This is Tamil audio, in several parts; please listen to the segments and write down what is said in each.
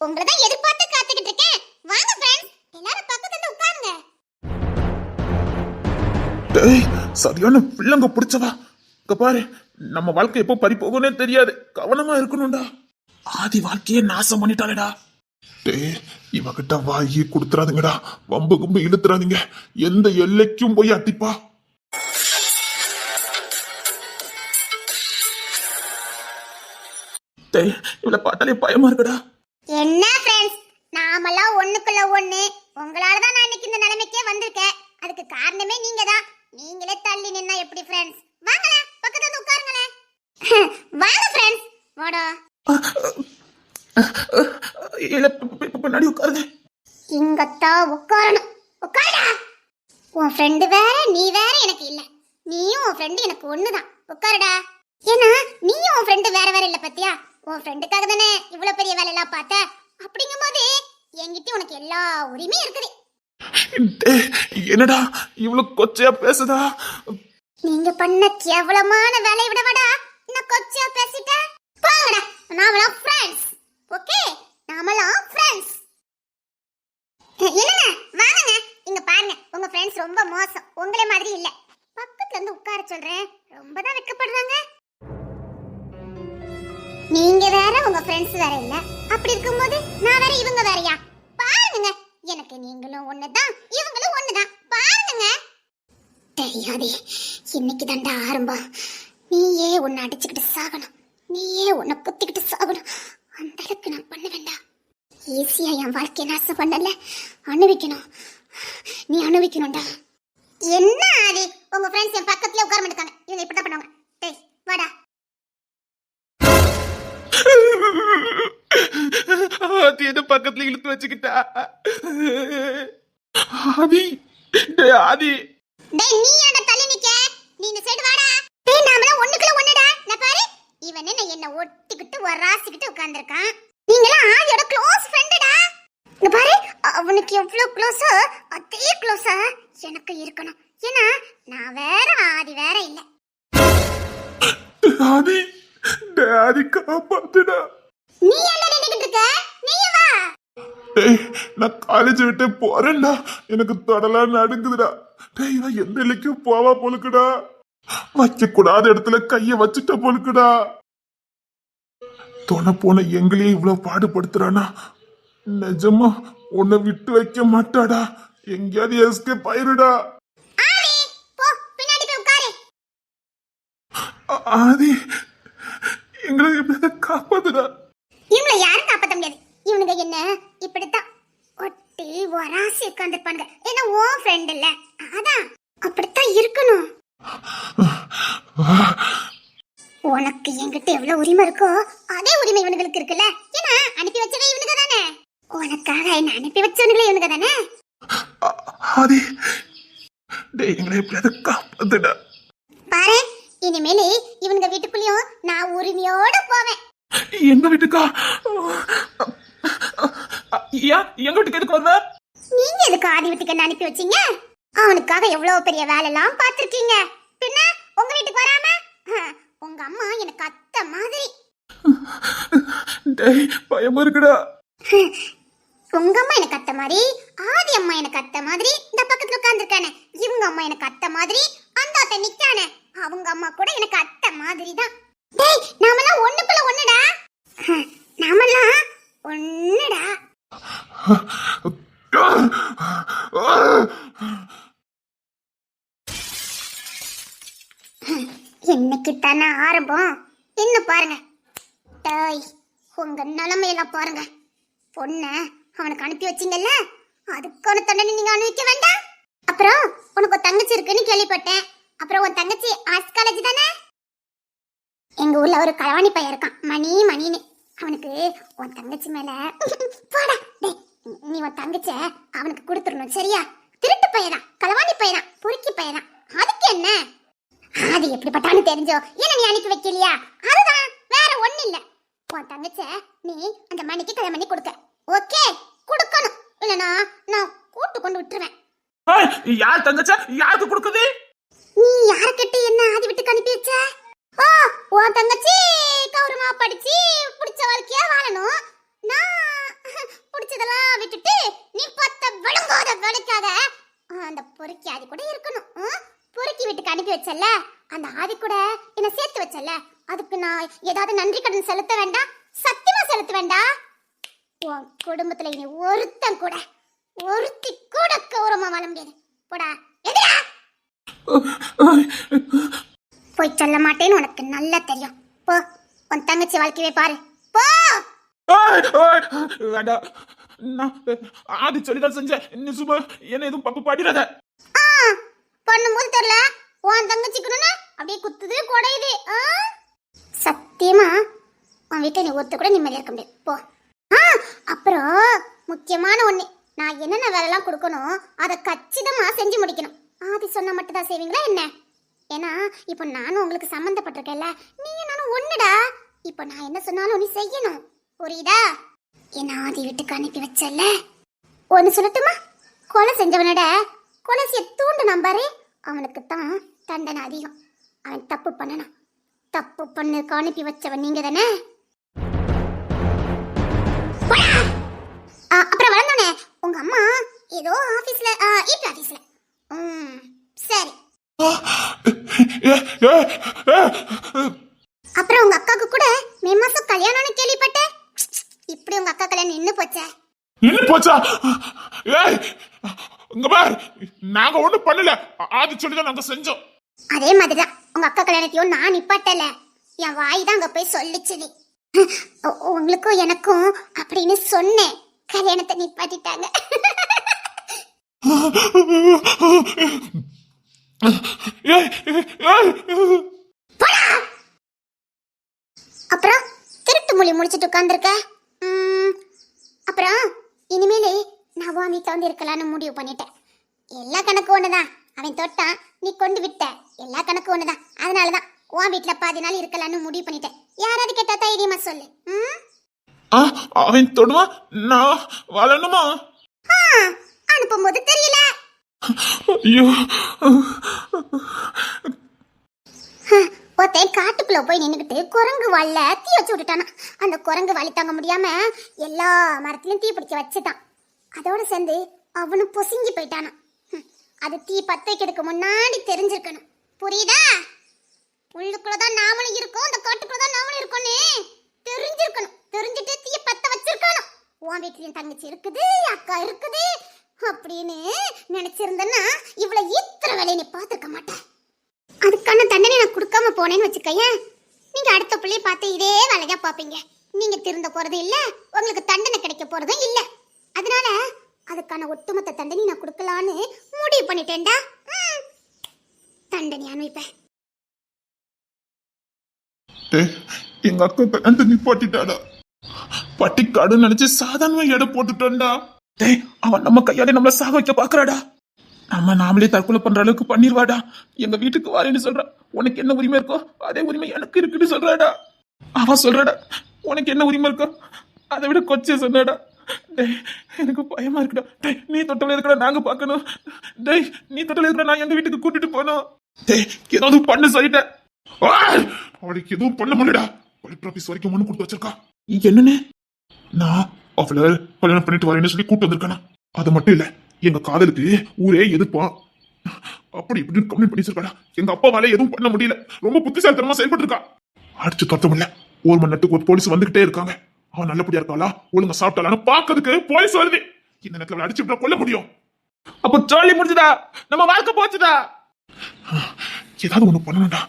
உங்களை தான் எதிர்பார்த்து காத்துக்கிட்டு இருக்கேன். வாங்க ஃப்ரெண்ட்ஸ், எல்லாரும் பக்கத்துல உட்காருங்க. டேய், சரியான பிள்ளைங்க பிடிச்சவா. இங்க பாரு, நம்ம வாழ்க்கை எப்போ பறி போகும்னே தெரியாது. கவனமா இருக்கணும்டா. ஆதி வாழ்க்கையே நாசம் பண்ணிட்டாளேடா. டேய், இவகிட்ட வாயி கொடுத்துறாதுங்கடா. வம்பு கும்பு இழுத்துறாதீங்க. எந்த எல்லைக்கும் போய் அட்டிப்பா. டேய், இவளை பார்த்தாலே பயமா இருக்குடா. என்ன ஃப்ரெண்ட்ஸ், நாமெல்லாம் ஒண்ணுக்குள்ள ஒண்ணு. உங்களால தான் நான் இன்னைக்கு இந்த நிலைமைக்கே வந்திருக்கேன். அதுக்கு காரணமே நீங்க தான். நீங்களே தள்ளி நின்னா எப்படி ஃப்ரெண்ட்ஸ்? வாங்களே, பக்கத்துல வந்து உட்காருங்களே. வாங்க ஃப்ரெண்ட்ஸ், வாடா. இல்ல, பின்னாடி உட்காருங்க. இங்கத்தான் உட்காரணும். உட்காருடா. உன் ஃப்ரெண்டு வேற, நீ வேற எனக்கு இல்ல. நீயும் உன் ஃப்ரெண்டு எனக்கு ஒண்ணுதான். உட்காருடா. ஏன்னா நீயும் உன் ஃப்ரெண்டு வேற வேற இல்ல பத்தியா? உன் ஃப்ரெண்டுக்காக தானே இவ்வளவு பெரிய வேலையெல்லாம் பார்த்த. அப்படிங்கும்போது என்கிட்ட உனக்கு எல்லா உரிமையும் இருக்குது. என்னடா இவ்வளவு கொச்சையா பேசுதா? நீங்க பண்ண கேவலமான வேலையை விடவாடா நான் கொச்சையா பேசிட்டேன். போங்கடா, நாமெல்லாம் ஃப்ரெண்ட்ஸ். ஓகே, நாமெல்லாம் ஃப்ரெண்ட்ஸ். என்னங்க, வாங்குங்க. இங்க பாருங்க, உங்க ஃப்ரெண்ட்ஸ் ரொம்ப மோசம். உங்களே மாதிரி இல்ல. பக்கத்துல வந்து உட்கார சொல்றேன். ரொம்ப தான் வெட்கப்படுறாங்க. நீங்க வேற, உங்க ஃப்ரெண்ட்ஸ் வேற இல்ல. அப்படி இருக்கும்போது நான் வேற, இவங்க வேறயா? பாருங்க, எனக்கு நீங்களும் ஒண்ணுதான், இவங்களும் ஒண்ணுதான். பாருங்க. தெரியாதே, இன்னைக்கு தாண்டா ஆரம்பம். நீயே உன்னை அடிச்சுக்கிட்டு சாகணும். நீயே உன்னை குத்திக்கிட்டு சாகணும். அந்த அளவுக்கு நான் பண்ண வேண்டாம். ஈஸியா என் வாழ்க்கையை நாசம் பண்ணல. அனுபவிக்கணும். நீ அனுபவிக்கணும்டா. என்ன ஆதி, உங்க ஃப்ரெண்ட்ஸ் என் பக்கத்துல உட்கார மாட்டாங்க. இவங்க இப்படி தான் பண்ணுவாங்க. டேய் வாடா. ஆதி என்ன பக்கத்துல இழுத்து வச்சுக்கிட்டா. ஆதி, டேய் ஆதி. டேய், நீ ஏன்டா தள்ளி நிக்க? நீ இந்த சைடு வாடா. டேய், நாமலாம் ஒண்ணுக்குள்ள ஒண்ணுடா. நான் பாரு, இவனே என்ன ஒட்டிக்கிட்டு வராசிக்கிட்டு உட்கார்ந்திருக்கான். நீங்கலாம் ஆதியோட க்ளோஸ் ஃப்ரெண்டுடா. இங்க பாரு, அவனுக்கு எவ்வளவு க்ளோஸோ அதே க்ளோஸா எனக்கு இருக்கணும். ஏன்னா நான் வேற, ஆதி வேற இல்ல. ஆதி, டேய் ஆதி காப்பாத்துடா. நீ என்ன நினைக்கிட்டு இருக்க? நீ வா. டேய், நான் காலேஜ் விட்டு போறேன்டா. எனக்கு தொடலாம் நடுங்குதுடா. டேய், நான் எந்த இலைக்கும் போவா போலுக்குடா. வைக்க கூடாத இடத்துல கைய வச்சுட்ட போலுக்குடா. தொண போன எங்களையே இவ்வளவு பாடுபடுத்துறானா? நிஜமா உன்னை விட்டு வைக்க மாட்டாடா. எங்கேயாவது எஸ்கேப் ஆயிருடா. ஆதி, போ, பின்னாடி போய் உட்காரு. ஆதி, எங்களை எப்படியாவது காப்பாத்துடா. இவங்கள யாரும் காப்பாற்ற முடியாது. இவனுங்க என்ன இப்படித்தான் ஒட்டி வராசி உட்காந்துருப்பானுங்க. ஏன்னா உன் ஃப்ரெண்ட் இல்ல, அதான் அப்படித்தான் இருக்கணும். உனக்கு என்கிட்ட எவ்வளவு உரிமை இருக்கோ அதே உரிமை இவனுங்களுக்கு இருக்குல்ல. ஏன்னா அனுப்பி வச்சவே இவனுங்க தானே. உனக்காக என்ன அனுப்பி வச்சவனுங்களே இவனுங்க தானே. ஆதி, டேய் எங்களை எப்படியாவது காப்பாத்துடா. பாரு, இனிமேல் இவனுங்க வீட்டுக்குள்ளயும் நான் உரிமையோட போவேன். எங்க வீட்டுக்கா? எங்க வீட்டுக்கு எதுக்கு வருவ? நீங்க எதுக்கு ஆதி வீட்டுக்கு என்ன அனுப்பி வச்சீங்க? அவனுக்காக எவ்வளவு பெரிய வேலை எல்லாம் பார்த்திருக்கீங்க. பின்ன உங்க வீட்டுக்கு வராம? உங்க அம்மா எனக்கு அத்தை மாதிரி. டேய், பயமா இருக்குடா. உங்க அம்மா எனக்கு அத்தை மாதிரி, ஆதி அம்மா எனக்கு அத்தை மாதிரி. இந்த பக்கத்துல உட்கார்ந்துருக்கானே இவங்க அம்மா எனக்கு அத்தை மாதிரி. அந்த அத்தை நிக்கானே அவங்க அம்மா கூட எனக்கு அத்தை மாதிரி தான். டேய், நாமெல்லாம் ஒண்ணுக்குள்ள ஒண்ணுடா. நாமெல்லாம் ஒண்ணுடா. இன்னைக்கு தானே ஆரம்பம். இன்னும் பாருங்க. டேய், உங்க நிலைமையெல்லாம் பாருங்க. பொண்ண அவனுக்கு அனுப்பி வச்சீங்கல்ல, அதுக்கான தண்டனை நீங்க அனுபவிக்க வேண்டாம். அப்புறம் உனக்கு ஒரு தங்கச்சி இருக்குன்னு கேள்விப்பட்டேன். அப்புறம் உன் தங்கச்சி ஆர்ட்ஸ் காலேஜ் தானே? எங்க ஊர்ல ஒரு களவாணி பையன் இருக்கான், மணின்னு. அவனுக்கு உன் தங்கச்சி மேல போடா. டேய், நீ உன் தங்கச்ச அவனுக்கு கொடுத்துடணும், சரியா? திருட்டு பையனா, களவாணி பையனா, பொறுக்கி பையனா, அதுக்கு என்ன? அது எப்படிப்பட்டான்னு தெரிஞ்சோ என்ன நீ அனுப்பி வைக்கலையா? அதுதான், வேற ஒண்ணு இல்ல. உன் தங்கச்ச நீ அந்த மணிக்கு கல்யாணம் பண்ணி கொடுக்க. ஓகே, கொடுக்கணும். இல்லனா நான் கூட்டு கொண்டு விட்டுருவேன். யார் தங்கச்ச யாருக்கு கொடுக்குது? நீ யார்கிட்ட என்ன ஆதி வீட்டுக்கு அனுப்பி வச்ச? உன் தங்கச்சி கௌரவமா படிச்சு பிடிச்ச வாழ்க்கையா வாழணும். நான் பொறுக்கி வீட்டுக்கு அனுப்பி வச்சல, அந்த ஆதி கூட என்ன சேர்த்து வச்சல, அதுக்கு நான் ஏதாவது நன்றி கடன் செலுத்த வேண்டாம்? சத்தியமா செலுத்த வேண்டாம். உன் குடும்பத்துல இனி ஒருத்தி கூட கௌரவமா வாழ முடியாது. போடா, எதிரா போய் சொல்ல மாட்டேன்னு உனக்கு நல்லா தெரியும். போ, உன் தங்கச்சி வாழ்க்கையை பாரு. போ. வேண்டாம், நான் ஆதி சொல்லிதான் செஞ்சேன். நீ சும்மா என்ன எதுவும் பப்பு பாடிடாத. பண்ணும்போது தெரியல, உன் தங்கச்சிக்கணும்னா அப்படியே குத்துது குடையுது. சத்தியமா உன் வீட்டை நீ ஒருத்த கூட நிம்மதியா இருக்க முடியாது. போ. அப்புறம் முக்கியமான ஒண்ணு, நான் என்னென்ன வேலைலாம் கொடுக்கணும் அதை கச்சிதமா செஞ்சு முடிக்கணும். ஆதி சொன்னா மட்டும் தான் செய்வீங்களா என்ன? ஏன்னா இப்போ நானும் உங்களுக்கு சம்மந்தப்பட்டிருக்கேன்ல, நீங்க நானும் ஒண்ணுடா. இப்போ நான் என்ன சொன்னாலும் நீ செய்யணும், புரியுதா? என்ன ஆதி வீட்டுக்கு அனுப்பி வச்சல, ஒன்னு சொல்லட்டுமா? கொலை செஞ்சவனோட கொலை செய்ய தூண்டு நம்பாரு, அவனுக்கு தான் தண்டனை அதிகம். அவன் தப்பு பண்ணணும். தப்பு பண்ணு அனுப்பி வச்சவன் நீங்க தானே. அப்புறம் வளர்ந்தோனே உங்க அம்மா ஏதோ ஆபீஸ்ல ஈபி ஆபீஸ்ல. சரி. அப்புறம் உங்க அக்காக்கு கூட மே மாசம் கல்யாணம்னு கேள்விப்பட்டேன். இப்படி உங்க அக்கா கல்யாணம் நின்னு போச்சே. நின்னு போச்சா? ஏய், இங்க பார், நாங்க ஒண்ணும் பண்ணல. ஆதி சொல்லிதான் நாங்க செஞ்சோம். அதே மாதிரிதான் உங்க அக்கா கல்யாணத்தையும் நான் நிப்பாட்டல, என் வாய் தான் அங்க போய் சொல்லிச்சு. உங்களுக்கும் எனக்கும் அப்படின்னு சொன்னேன், கல்யாணத்தை நிப்பாட்டிட்டாங்க. அப்புறம் திருட்டு மொழி முடிச்சிட்டு உட்கார்ந்துருக்க. அப்புறம் இனிமேலே நான் உன் வீட்டில் வந்து இருக்கலான்னு முடிவு பண்ணிட்டேன். எல்லா கணக்கு ஒண்ணுதான், அவன் தொட்டான் நீ கொண்டு விட்ட, எல்லா கணக்கு ஒண்ணுதான். அதனாலதான் உன் வீட்டுல பாதி நாள் இருக்கலான்னு முடிவு பண்ணிட்டேன். யாராவது கேட்டா தைரியமா சொல்லு. அவன் தொடுவா, நான் வாழணுமா? அனுப்பும்போது தெரியல. ஐயோ, ஒருத்தன் காட்டுக்குள்ள போய் நின்னுக்கிட்டு குரங்கு வாழ தீ வச்சு விட்டுட்டானா. அந்த குரங்கு வலி தாங்க முடியாம எல்லா மரத்திலும் தீ பிடிக்க வச்சுட்டான். அதோட சேர்ந்து அவனும் பொசுங்கி போயிட்டானா. அது தீ பத்த வைக்கிறதுக்கு முன்னாடி தெரிஞ்சிருக்கணும், புரியுதா? உள்ளுக்குள்ளதான் நாமளும் இருக்கோம், அந்த காட்டுக்குள்ளதான் நாமளும் இருக்கோன்னு தெரிஞ்சிருக்கணும். தெரிஞ்சுட்டு தீய பத்த வச்சிருக்கணும். உன் வீட்லயும் தங்கச்சி இருக்குது, அக்கா இருக்குது அப்படின்னு நினைச்சிருந்தேன்னா இவ்வளவு இத்தனை வேலையை நீ பார்த்துருக்க மாட்டேன். அதுக்கான தண்டனை நான் கொடுக்காம போனேன்னு வச்சுக்கையன், நீங்க அடுத்த பிள்ளைய பார்த்து இதே வேலையா பார்ப்பீங்க. நீங்க திருந்த போறது இல்ல, உங்களுக்கு தண்டனை கிடைக்க போறதும் இல்ல. அதனால அதுக்கான ஒட்டுமொத்த தண்டனை நான் கொடுக்கலான்னு முடிவு பண்ணிட்டேன்டா. தண்டனை அனுப்பேன். எங்க அக்கா கல்யாணத்தை நிப்பாட்டிட்டாடா. பட்டிக்காடுன்னு நினைச்சு சாதாரணமா எடை போட்டுட்டோம்டா. டேய், அவன் நம்ம கையாலே நம்மள சாக வைக்க பாக்குறாடா. நம்ம நாமளே தற்கொலை பண்ற அளவுக்கு பண்ணிடுவாடா. எங்க வீட்டுக்கு வரேன்னு சொல்றா. உனக்கு என்ன உரிமை இருக்கோ அதே உரிமை எனக்கு இருக்குன்னு சொல்றாடா. அவன் சொல்றாடா, உனக்கு என்ன உரிமை இருக்கோ அதை விட கொச்சே சொன்னாடா. டேய், எனக்கு பயமா இருக்குடா. டேய், நீ தொட்டல இருக்கடா, நாங்க பாக்கணும். டேய், நீ தொட்டல இருக்கடா, நான் எங்க வீட்டுக்கு கூட்டிட்டு போனோம். டேய், ஏதாவது பண்ணு சொல்லிட்டேன். அவளுக்கு எதுவும் பண்ண முடியலடா. கலெக்டர் ஆபீஸ் வரைக்கும் ஒண்ணு கொடுத்து வச்சிருக்கா. என்னன்னு நான் அவளை கல்யாணம் பண்ணிட்டு வரேன்னு சொல்லி கூட்டு வந்திருக்கானா. அது மட்டும் இல்ல, எங்க காதலுக்கு ஊரே எதிர்ப்பான். அப்படி இப்படி கம்ப்ளைண்ட் பண்ணி வச்சிருக்காடா. எங்க அப்பாவால எதுவும் பண்ண முடியல. ரொம்ப புத்திசாலித்தனமா செயல்பட்டு இருக்கா. அடிச்சு தொத்த முடியல. 1 மணி நேரத்துக்கு ஒரு போலீஸ் வந்துகிட்டே இருக்காங்க. அவன் நல்லபடியா இருக்காளா, ஒழுங்கா சாப்பிட்டாலான்னு பாக்கிறதுக்கு போலீஸ் வருது. இந்த நேரத்துல அடிச்சு விட்டா கொல்ல முடியும். அப்ப ஜாலி முடிஞ்சுதா, நம்ம வாழ்க்கை போச்சுதா. ஏதாவது ஒண்ணு பண்ணணும்டா,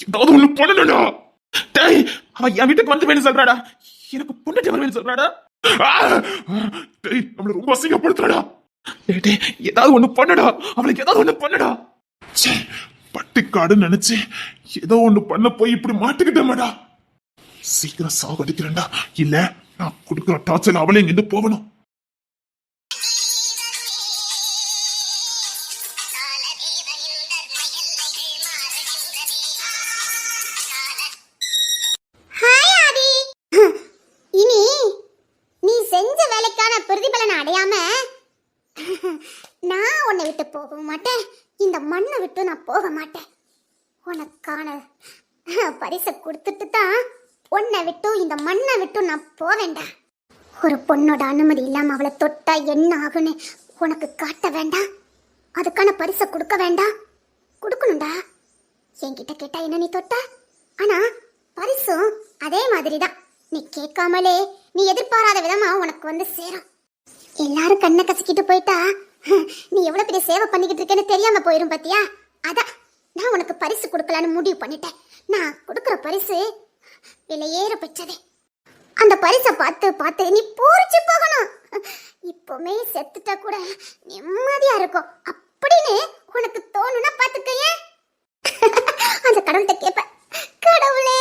ஏதாவது ஒண்ணு பண்ணணும்டா. டேய், அவன் என் வீட்டுக்கு வந்து வேணும் சொல்றாடா, எனக்கு பொண்ணு வருவேன்னு சொல்றாடா. டேய், நம்மள ரொம்ப அசிங்கப்படுத்துறாடா. டேய், ஏதாவது ஒண்ணு பண்ணுடா, அவளுக்கு ஏதாவது ஒண்ணு பண்ணுடா. பட்டிக்காடுன்னு நினைச்சு ஏதோ ஒண்ணு பண்ண போய் இப்படி மாட்டிக்கிட்டேமாடா. சீக்கிரம் சாகடிக்கிறேன்டா, இல்ல நான் கொடுக்குற டார்ச்சர் அவளே இங்கிருந்து போகணும். நான் உன்னை விட்டு போக மாட்டேன், இந்த மண்ணை விட்டு நான் போக மாட்டேன். உனக்கான பரிசை கொடுத்துட்டு தான் உன்னை விட்டு இந்த மண்ணை விட்டு நான் போவேண்டா. ஒரு பொண்ணோட அனுமதி இல்லாம அவளை தொட்டா என்ன ஆகுன்னு உனக்கு காட்ட வேண்டாம். அதுக்கான பரிசை கொடுக்க வேண்டாம். கொடுக்கணும்டா. என்கிட்ட கேட்டா என்ன நீ தொட்ட? ஆனா பரிசும் அதே மாதிரிதான். நீ கேட்காமலே நீ எதிர்பாராத விதமா உனக்கு வந்து சேரும். எல்லாரும் கண்ணை கசக்கிட்டு போயிட்டா நீ எவ்வளவு பெரிய சேவை பண்ணிக்கிட்டு இருக்கேன்னு தெரியாம போயிரும் பாத்தியா? அதான் நான் உனக்கு பரிசு கொடுக்கலான்னு முடிவு பண்ணிட்டேன். நான் கொடுக்கற பரிசு விலையேற பெற்றது. அந்த பரிசை பார்த்து பார்த்து நீ பூரிச்சு போகணும். இப்பவுமே செத்துட்டா கூட நிம்மதியா இருக்கும் அப்படின்னு உனக்கு தோணுனா பாத்துக்கைய. அந்த கடவுள்கிட்ட கேப்ப, கடவுளே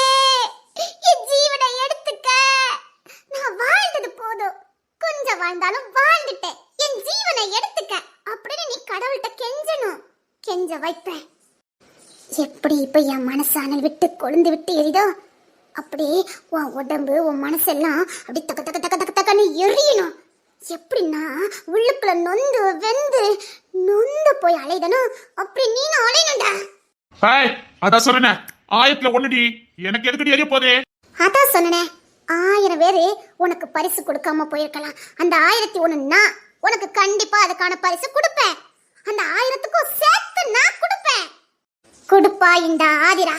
என் ஜீவனை எடுத்துக்க, நான் வாழ்ந்தது போதும், கொஞ்சம் வாழ்ந்தாலும் வாழ்ந்துட்டேன், என் ஜீவனை எடுத்துக்க அப்படின்னு நீ கடவுள்கிட்ட கெஞ்சணும். கெஞ்ச வைப்பேன். எப்படி இப்ப என் மனசு அனல் விட்டு கொழுந்து விட்டு எரிதோ அப்படி உன் உடம்பு உன் மனசெல்லாம் அப்படி தக்க தக்க தக்க தக்க தக்கன்னு எரியணும். எப்படின்னா உள்ளுக்குள்ள நொந்து வெந்து நொந்து போய் அலைதனும் அப்படி நீனும் அலையணும்டா. அதான் சொன்னேன், 1000ல் 1டி, எனக்கு எதுக்கடி எரிய போதே? அதான் சொன்னேன், 1000 பேரு உனக்கு பரிசு கொடுக்காம போயிருக்கலாம். அந்த 1001 நான் உனக்கு கண்டிப்பா அதுக்கான பரிசு கொடுப்பேன். அந்த 1000த்துக்கும் சேர்த்து நான் கொடுப்பேன். கொடுப்பா இந்த ஆதிரா.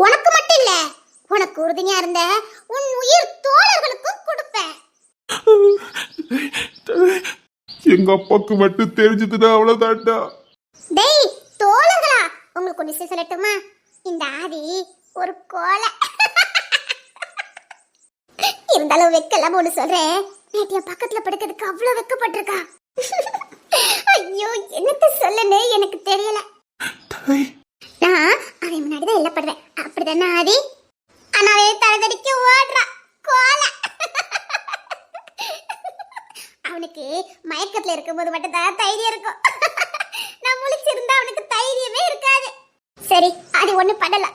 உனக்கு மட்டும் இல்ல, உனக்கு உறுதுணையா இருந்த உன் உயிர் தோழர்களுக்கும் கொடுப்பேன். எங்க அப்பாக்கு மட்டும் தெரிஞ்சதுன்னா அவ்வளவுதான்டா. டேய் தோழர்களா, உங்களுக்கு ஒண்ணு சொல்லட்டுமா? இந்த ஆதி ஒரு கோலை. இருந்தாலும் வெக்கலாம் ஒண்ணு சொல்றேன், நேற்று என் பக்கத்துல படுக்கிறதுக்கு அவ்வளவு வெக்கப்பட்டிருக்கா. ஐயோ என்னத்த சொல்லனே எனக்கு தெரியல. நான் அவன் முன்னாடிதான் எல்லாம் படுவேன், அப்படிதானே ஆதி? ஆனாவே தலதடிக்க ஓடுறா கோலை. அவனுக்கு மயக்கத்துல இருக்கும்போது மட்டும் தான் தைரியம் இருக்கும். நான் முழிச்சிருந்தா அவனுக்கு தைரியமே இருக்காது. சரி அது ஒண்ணு பண்ணல,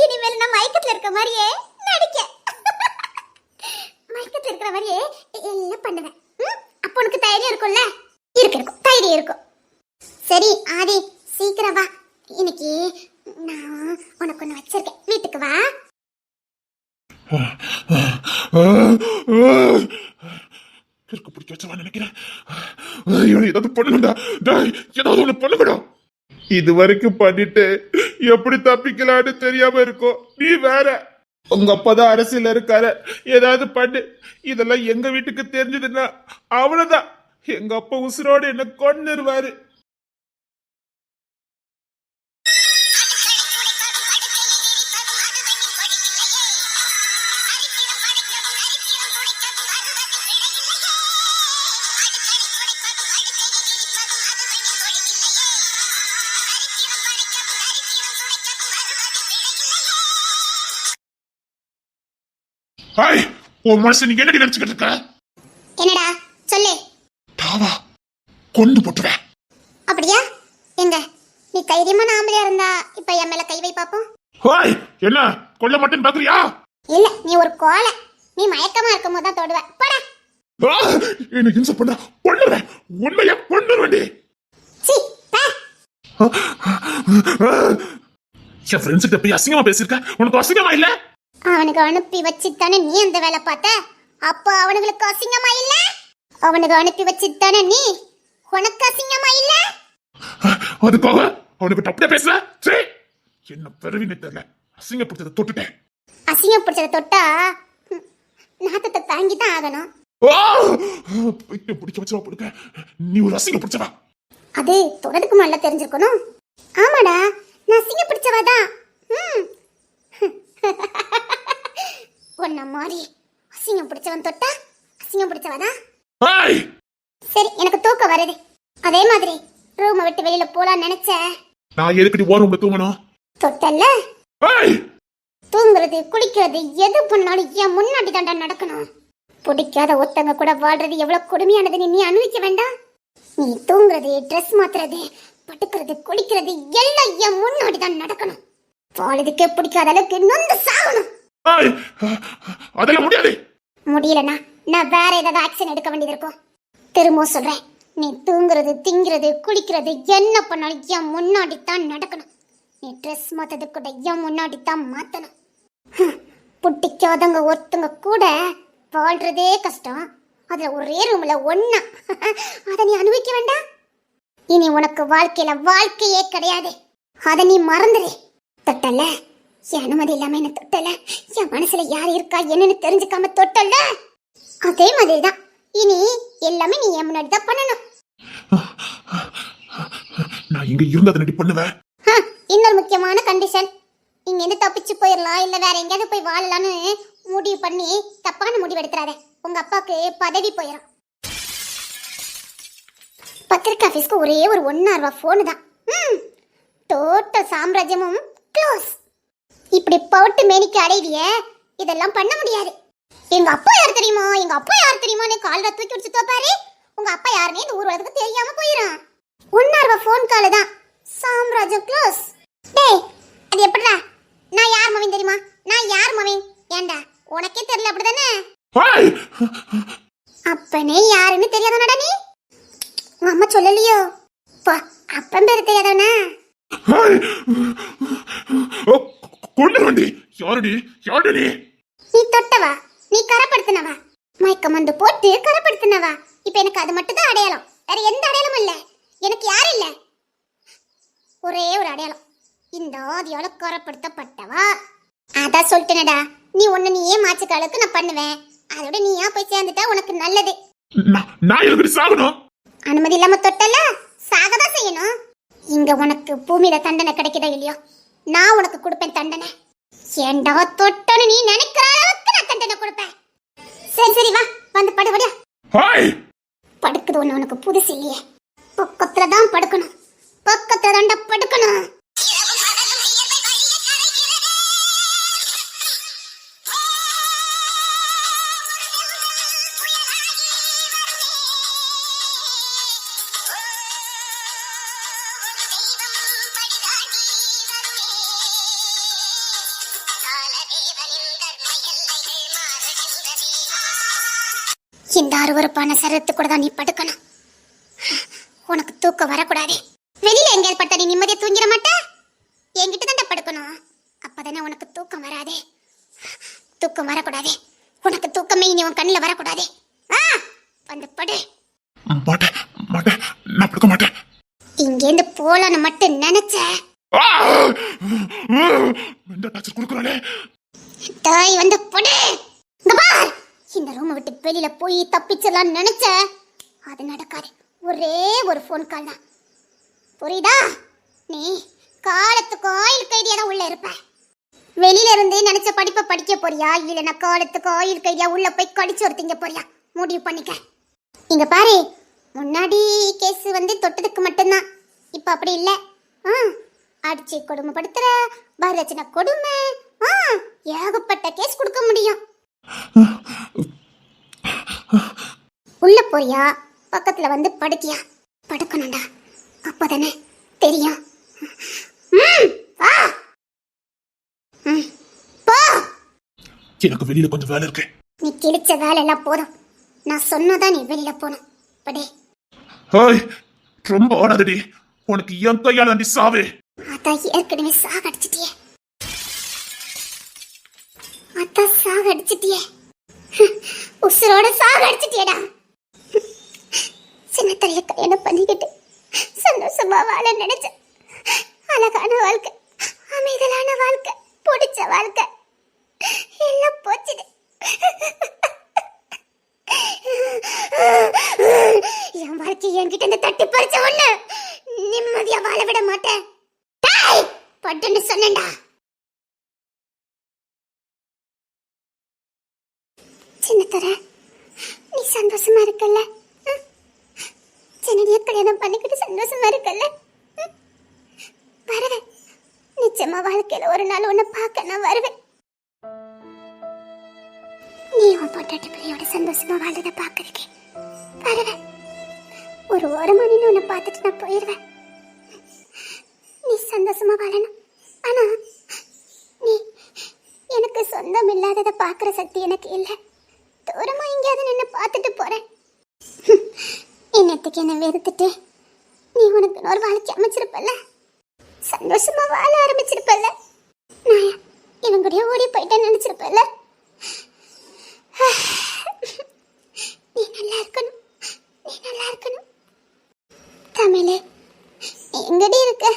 இனிமேல் நான் மயக்கத்துல இருக்க மாதிரியே நடிக்க, மயக்கத்துல இருக்கிற மாதிரியே எல்லாம் பண்ணுவேன். அப்ப உனக்கு தைரியம் இருக்கும்ல? இருக்கும் தைரியம் இருக்கும். சரி ஆதி சீக்கிரம் வா, இன்னைக்கு நான் உனக்கு ஒண்ணு வச்சிருக்கேன், வீட்டுக்கு வா. கிறுக்கு பிடிக்க வச்சவா நினைக்கிறேன். ஏதாவது பண்ணணும்டா, ஏதாவது ஒண்ணு பண்ணுங்கடா. இது வரைக்கும் பண்ணிட்டு எப்படி தப்பிக்கலான்னு தெரியாம இருக்கும். நீ வேற, உங்க அப்பதான் அரசியல் இருக்காரு, ஏதாவது பண்ணு. இதெல்லாம் எங்க வீட்டுக்கு தெரிஞ்சதுன்னா அவ்வளவுதான், எங்க அப்பா உசுரோடு என்ன கொன்னுருவாரு. ஹாய், உன் மனசு நீங்க என்னடி நினைச்சுக்கிட்டு இருக்க? என்னடா சொல்லு. தாவா கொண்டு போட்டுறேன். அப்படியா? எங்க நீ தைரியமான ஆம்பளையா இருந்தா இப்ப என் மேல கை வை பாப்போம். ஹாய், என்ன கொல்ல மாட்டேன்னு பாக்குறியா? இல்ல நீ ஒரு கோலை, நீ மயக்கமா இருக்கும் போது தான் தொடுவ. போடா. என்ன இன்சல்ட் பண்ணா கொன்னுறேன், உண்மையா கொன்னுறேன்டி. சீ பே. என் ஃப்ரெண்ட்ஸ் கிட்ட போய் அசிங்கமா பேசிருக்க, உனக்கு அசிங்கமா இல்ல? அவனுக்கு அனுப்பி வச்சுத்தானே நீ அந்த வேலை பார்த்த, அப்ப அவனுங்களுக்கு அசிங்கமா இல்ல? அவனுக்கு அனுப்பி வச்சுத்தானே நீ, உனக்கு அசிங்கமா இல்ல? அதுக்காக அவனுக்கு அப்படியே பேசுற? சரி, என்ன பெருவின்னு தெரியல, அசிங்கப்படுத்ததை தொட்டுட்டேன். அசிங்கப்படுத்ததை தொட்டா நாத்தத்தை தாங்கி தான் ஆகணும். பிடிக்க வச்சவா கொடுக்க, நீ ஒரு அசிங்கப்படுத்தவா. அது தொடருக்கு நல்லா தெரிஞ்சிருக்கணும். ஆமாடா, நான் அசிங்கப்படுத்தவாதான். உன்ன மாதிரி அசிங்கம் பிடிச்சவன் தொட்டா அசிங்கம் பிடிச்சவதான். சரி எனக்கு தூக்கம் வருது, அதே மாதிரி ரூமை விட்டு வெளியில போலான்னு நினைச்ச. நான் எதுக்கடி ஓரம்ல தூங்கணும்? தொட்டல்ல, தூங்குறது குளிக்கிறது எது பண்ணாலும் என் முன்னாடி தாண்டா நடக்கணும். பிடிக்காத ஒருத்தங்க கூட வாழ்றது எவ்வளவு கொடுமையானதுன்னு நீ அனுபவிக்க வேண்டாம். நீ தூங்குறது, ட்ரெஸ் மாத்துறது, படுக்கிறது, குளிக்கிறது எல்லாம் என் முன்னாடி தான் நடக்கணும். வாழதுக்கே பிடிக்காத அளவுக்கு நொந்து சாகணும். அதெல்லாம் முடியாது. முடியலனா நான் வேற ஏதாவது ஆக்ஷன் எடுக்க வேண்டியது இருக்கும். திரும்ப சொல்றேன், நீ தூங்குறது, திங்கிறது, குளிக்கிறது என்ன பண்ணாலும் என் முன்னாடி தான் நடக்கணும். நீ ட்ரெஸ் மாத்தது கூட என் முன்னாடி தான் மாத்தணும். பிடிக்காதவங்க ஒருத்தங்க கூட வாழ்றதே கஷ்டம், அதுல ஒரே ரூம்ல ஒண்ணா. அதை நீ அனுபவிக்க வேண்டாம். இனி உனக்கு வாழ்க்கையில வாழ்க்கையே கிடையாது. அத நீ மறந்துடு. தொட்டல, என் அனுமதி இல்லாம என்ன தொட்டல, என் மனசுல யார் இருக்கா என்னன்னு தெரிஞ்சுக்காம தொட்டல, அதே மாதிரிதான் இனி எல்லாமே நீ என் முன்னாடி தான் பண்ணணும். நான் இங்க இருந்தா ரெடி பண்ணுவேன். இன்னொரு முக்கியமான கண்டிஷன், இங்க இருந்து தப்பிச்சு போயிடலாம் இல்ல வேற எங்கேயாவது போய் வாழலான்னு முடிவு பண்ணி தப்பான முடிவு எடுத்துறாத. உங்க அப்பாவுக்கு பதவி போயிடும். பத்திரிக்கை ஆபீஸ்க்கு ஒரே ஒரு 1 ரூபா போனு தான். டோட்டல் சாம்ராஜ்யமும் க்ளோஸ். இப்படி பவுட்டு மேனிக்கு அடைவிய இதெல்லாம் பண்ண முடியாது. எங்க அப்பா யார் தெரியுமா, எங்க அப்பா யார் தெரியுமான்னு கால்ல தூக்கி வச்சு தோப்பாரு. உங்க அப்பா யாருன்னு இந்த ஊர் உலகத்துக்கு தெரியாம போயிடும். 1 ரூபா போன் கால் தான், சாம்ராஜ்யம் க்ளோஸ். டேய், அது எப்படிடா? நான் யார் மவன் தெரியுமா? நான் யார் மவன்? ஏண்டா உனக்கே தெரியல அப்படிதானே? அப்பனே யாருன்னு தெரியாதனடா நீ? உங்க அம்மா சொல்லலையோ? அப்பன் பேரு தெரியாதவனா? கொல்லுவண்டி. யாருடி யாருடி? நீ தொட்டவா, நீ கரப்படுத்தினவா, மயக்க மந்து போட்டு கரப்படுத்தினவா. இப்ப எனக்கு அது மட்டும் தான் அடையாளம், வேற எந்த அடையாளமும் இல்ல. எனக்கு யாரும் இல்ல, ஒரே ஒரு அடையாளம், இந்த ஆதியால கரப்படுத்தப்பட்டவா. அதான் சொல்லிட்டேனடா, நீ ஒண்ணு நீயே மாச்சுக்க அளவுக்கு நான் பண்ணுவேன். அதோட நீயா போய் சேர்ந்துட்டா உனக்கு நல்லது. நான் எதுக்கு சாகணும்? அனுமதி இல்லாம தொட்டல, சாகதான் செய்யணும். இங்க உனக்கு பூமியில தண்டனை கிடைக்குதா இல்லையோ, நான் உனக்கு கொடுப்பேன் தண்டனை. ஏண்டா தொட்டன்னு நீ நினைக்கிற அளவுக்கு நான் தண்டனை கொடுப்பேன். சரி சரி வா, வந்து படுபடியா. படுக்குது ஒண்ணு உனக்கு புதுசு இல்லையே. பக்கத்துல தான் படுக்கணும், பக்கத்துல தாண்டா படுக்கணும். இந்த அருவருப்பான சரத்து கூட தான் நீ படுக்கணும். உனக்கு தூக்கம் வரக்கூடாது. வெளியில எங்கேயாவது படுத்தா நீ நிம்மதியா தூங்கிட மாட்ட. என்கிட்ட தான் படுக்கணும், அப்பதானே உனக்கு தூக்கம் வராது. தூக்கம் வரக்கூடாது, உனக்கு தூக்கமே இனி உன் கண்ணில் வரக்கூடாது. வந்து படு. மாட்டேன் மாட்டேன், நான் படுக்க மாட்டேன். இங்கேருந்து போலான்னு மட்டும் நினைச்ச தாய் வந்து படு. இந்த ரூமை விட்டு வெளியில போய் தப்பிச்சிடலாம்னு நினைச்ச, அது நடக்காது. ஒரே ஒரு போன் கால் தான், புரியுதா? நீ காலத்துக்கு ஆயுள் கைதியா தான் உள்ள இருப்ப. வெளியில இருந்து நினைச்ச படிப்பை படிக்க போறியா, இல்லைன்னா காலத்துக்கு ஆயுள் கைதியா உள்ள போய் கடிச்சு ஒரு திங்க போறியா? முடிவு பண்ணிக்க. இங்க பாரு, முன்னாடி கேஸ் வந்து தொட்டதுக்கு மட்டும்தான், இப்ப அப்படி இல்ல. அடிச்சு கொடுமைப்படுத்துற, வரதட்சணை கொடுமை, ஏகப்பட்ட கேஸ் கொடுக்க முடியும். உள்ள போறியா, பக்கத்துல வந்து படுக்கியா? படுக்கணும்டா, அப்பதானே தெரியும். எனக்கு வெளியில கொஞ்சம் வேலை இருக்கு. நீ கிழிச்ச வேலை எல்லாம் போதும், நான் சொன்னதான் நீ வெளியில போகணும். படே. ரொம்ப ஓடாதடி, உனக்கு என் கையால தாண்டி சாவு. அதான் ஏற்கனவே சாகடிச்சிட்டியே, அதான் சாகடிச்சிட்டியே, உசுரோட சாகடிச்சிட்டியடா. சின்ன தலைய கல்யாணம் பண்ணிக்கிட்டு சந்தோஷமா வாழ நினைச்ச அழகான வாழ்க்கை, அமைதலான வாழ்க்கை, பிடிச்ச வாழ்க்கை எல்லாம் போச்சுது. என் வாழ்க்கை என்கிட்ட இருந்து தட்டி பறிச்ச ஒண்ணு நிம்மதியா வாழ விட மாட்டேன். பட்டுன்னு சொன்னேன்டா. சின்னத்தர, நீ சந்தோஷமா இருக்கல்ல? சின்னடிய கல்யாணம் பண்ணிக்கிட்டு சந்தோஷமா இருக்கல்ல? வருவேன், நிச்சயமா வாழ்க்கையில ஒரு நாள் உன்னை பார்க்க நான் வருவேன். நீ உன் பொட்டாட்டி பிள்ளையோட சந்தோஷமா வாழ்றத பார்க்கறதுக்கு வருவேன். ஒரு மணி உன்னை பார்த்துட்டு நான் போயிடுவேன். நீ சந்தோஷமா வாழணும். ஆனா நீ எனக்கு சொந்தம் இல்லாததை பார்க்குற சக்தி எனக்கு இல்லை. தூரமா எங்கேயாவது நின்று பார்த்துட்டு போறேன். இன்னத்துக்கு என்ன வெறுத்துட்டு நீ உனக்கு ஒரு வாழ்க்கை அமைச்சிருப்பல்ல, சந்தோஷமா வாழ ஆரம்பிச்சிருப்பல்ல, நான் இவன் கூட ஓடி போயிட்டேன்னு நினைச்சிருப்பல்ல. நீ நல்லா இருக்கணும், நீ நல்லா இருக்கணும். தமிழே, நீ எங்கடி இருக்க?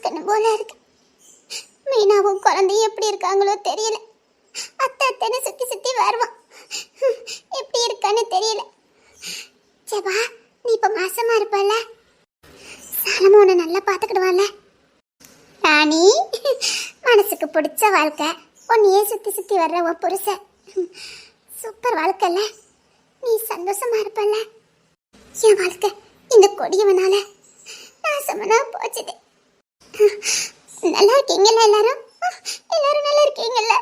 பார்க்கணும் போல இருக்கு. மீனாவும் குழந்தையும் எப்படி இருக்காங்களோ தெரியல. அத்தை அத்தைன்னு சுத்தி சுத்தி வருவான். எப்படி இருக்கான்னு தெரியல. ஜபா, நீ இப்ப மாசமா இருப்பல்ல, சாலமோ உன்னை நல்லா பாத்துக்கிடுவான்ல. ராணி, மனசுக்கு பிடிச்ச வாழ்க்கை, உன்னையே சுத்தி சுத்தி வர்ற உன் புருஷன். சூப்பர் வாழ்க்கைல்ல, நீ சந்தோஷமா இருப்பல்ல. என் வாழ்க்கை இந்த கொடியவனால நாசமனா போச்சுது. நல்லா இருக்கீங்கல்ல எல்லாரும்? எல்லாரும் நல்லா இருக்கீங்கல்ல?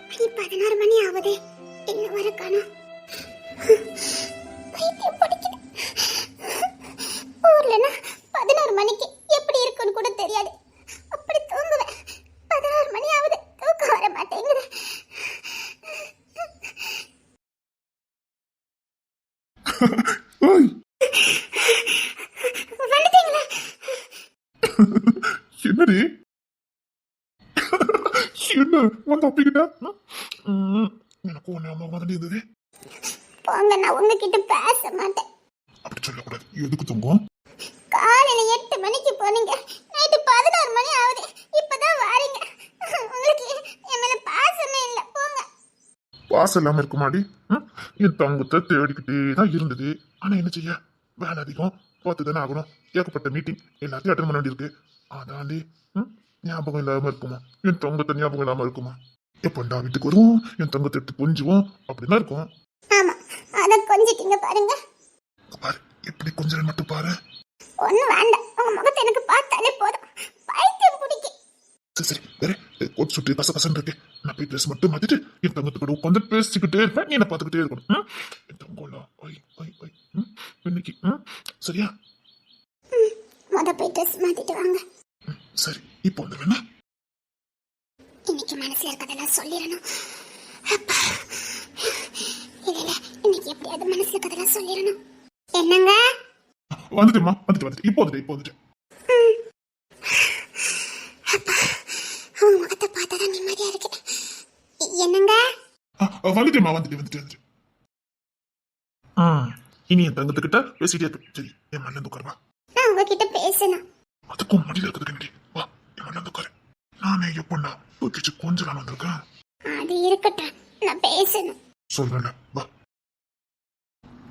மணி 16 மணி ஆகுது, இன்னும் வர காணோம். பைத்தியம் பிடிக்குது. ஊர்லனா 16 மணிக்கு எப்படி இருக்குன்னு கூட தெரியாது. அப்படி தூங்குவேன். 16 மணி ஆகுது, தூக்கம் வர மாட்டேங்குது. ஓய், வந்துட்டீங்களா? என்னடி என்ன வந்து ஒப்பிக்கிட்ட? எனக்கு ஒண்ணு அம்மா மாதிரி இருந்தது. போங்க, நான் உங்ககிட்ட பேச மாட்டேன். அப்படி சொல்லக்கூடாது. எதுக்கு தூங்கும்? காலையில 8 மணிக்கு போனீங்க, நைட்டு 16 மணி ஆகுது, இப்பதான் வாரீங்க. உங்களுக்கு என் மேல பாசமே இல்ல. போங்க. பாசம் இல்லாம இருக்குமாடி? என் தங்கத்தை தேடிக்கிட்டே தான் இருந்தது. ஆனா என்ன செய்ய, வேலை அதிகம், பார்த்து தானே ஆகணும். ஏகப்பட்ட மீட்டிங், எல்லாத்தையும் அட்டன் பண்ண வேண்டியிருக்கு. அதாண்டி ஞாபகம் இல்லாம இருக்குமா? என் தங்கத்தை ஞாபகம் இல்லாம இருக்குமா? எப்பண்டா வீட்டுக்கு வருவோம், என் தங்கத்தை எடுத்து கொஞ்சுவோம், அப்படிதான் இருக்கும். ஆமா, அத கொஞ்சிட்டீங்க பாருங்க. பாரு, எப்படி கொஞ்சம் மட்டும் பாரு. ஒண்ணும் வேண்டாம், உங்க முகத்தை எனக்கு பார்த்தாலே போதும். பைத்தியம் பிடிக்கும். சரி சரி, வேற கோட் சுட்டு கசகசன்னு இருக்கு. நான் போய் ட்ரெஸ் மட்டும் மாத்திட்டு என் தங்கத்து கூட உட்காந்து பேசிக்கிட்டே இருப்பேன். நீ என்ன பார்த்துக்கிட்டே இருக்கணும். என் தங்கம்லாம் ஒய் ஒய் ஒய் இன்னைக்கு சரியா? முத போய் ட்ரெஸ் மாத்திட்டு வாங்க. சரி, இப்போ வந்து வேணா இன்னைக்கு மனசுல இருக்கதெல்லாம் சொல்லிடணும். அப்பா, இல்ல இன்னைக்கு எப்படியாவது மனசுல இருக்கதெல்லாம் சொல்லிடணும். என்னங்க? வந்துட்டேம்மா, வந்துட்டு இப்போ வந்துட்டு. அப்பா, அவங்க முகத்தை பார்த்தாதான் நிம்மதியா இருக்கு. என்னங்க? வந்துட்டேம்மா, வந்துட்டு. இனி என் தங்கத்துக்கிட்ட பேசிட்டே இருக்கு. சரி, என் மண்ணு உட்காருவா. நான் உங்ககிட்ட பேசணும். அதுக்கும் மடியில இருக்குது கண்டி. வா, என் மண்ணு உட்காரு. நானே எப்படா தூக்கிச்சு கொஞ்சம் வந்திருக்கேன். அது இருக்கட்டும், நான் பேசணும். சொல்றேன், வா.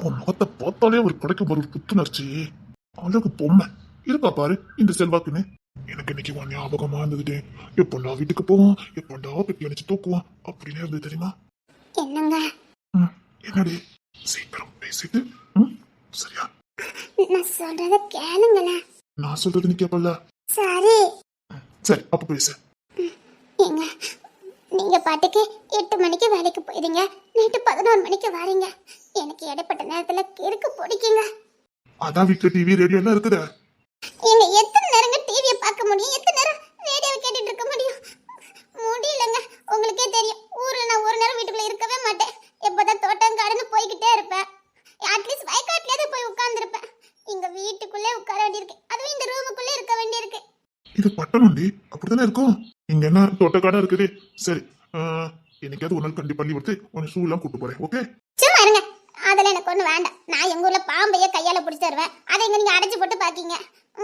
உன் முகத்தை பார்த்தாலே ஒரு கிடைக்கும் ஒரு புத்துணர்ச்சி. அழகு பொம்மை இருக்கா பாரு இந்த செல்வாக்குன்னு. எனக்கு இன்னைக்கு உன் ஞாபகமா இருந்தது. எப்பண்டா வீட்டுக்கு போவோம், எப்பண்டா பெட்டி அணிச்சு தூக்குவோம் அப்படின்னு இருந்தது தெரியுமா? என்னங்க? என்னடி சீக்கிரம் பேசிட்டு சரியா? நான் சொல்றத கேளுங்களேன். நான் சொல்றது நீ கேப்பல. சரி சரி, அப்ப பேசு. ஏங்க, நீங்க பாட்டுக்கு 8 மணிக்கு வேலைக்கு போயிடுங்க, நைட்டு 11 மணிக்கு வரீங்க. எனக்கு இடைப்பட்ட நேரத்துல கிறுக்கு பிடிக்குங்க. அதான் வீட்டுல டிவி ரேடியோ எல்லாம் இருக்குதா? ஏங்க, எத்தனை நேரங்க டிவியை பார்க்க முடியும்? எத்தனை நேரம் ரேடியோவை கேட்டுட்டு இருக்க முடியும்? முடியலங்க. உங்களுக்கே தெரியும், ஊர்ல நான் ஒரு நேரம் வீட்டுக்குள்ள இருக்கவே மாட்டேன். எப்பதான் தோட்டம் காடுன்னு போய்கிட்டே இருப்பேன். அட்லீஸ்ட் வயக்காட்டிலேயே போய் உட்கார்ந்துருப்பேன். இங்க வீட்டுக்குள்ளே உட்கார வேண்டியிருக்கு, அதுவும் இந்த ரூமுக்குள்ளே இருக்க வேண்டியிருக்கு. இது பட்டணம்டி, அப்படித்தானே இருக்கும். இங்க என்ன தோட்டக்காடா இருக்குது. சரி, என்னைக்காவது ஒரு நாள் கண்டிப்பா பள்ளி கொடுத்து உன்னை ஷூ எல்லாம் கூட்டு போறேன். ஓகே? சும்மா இருங்க, அதெல்லாம் எனக்கு ஒண்ணு வேண்டாம். நான் எங்க ஊர்ல பாம்பையே கையால பிடிச்சு தருவேன். அதை இங்க நீங்க அடைச்சு போட்டு பாக்கீங்க.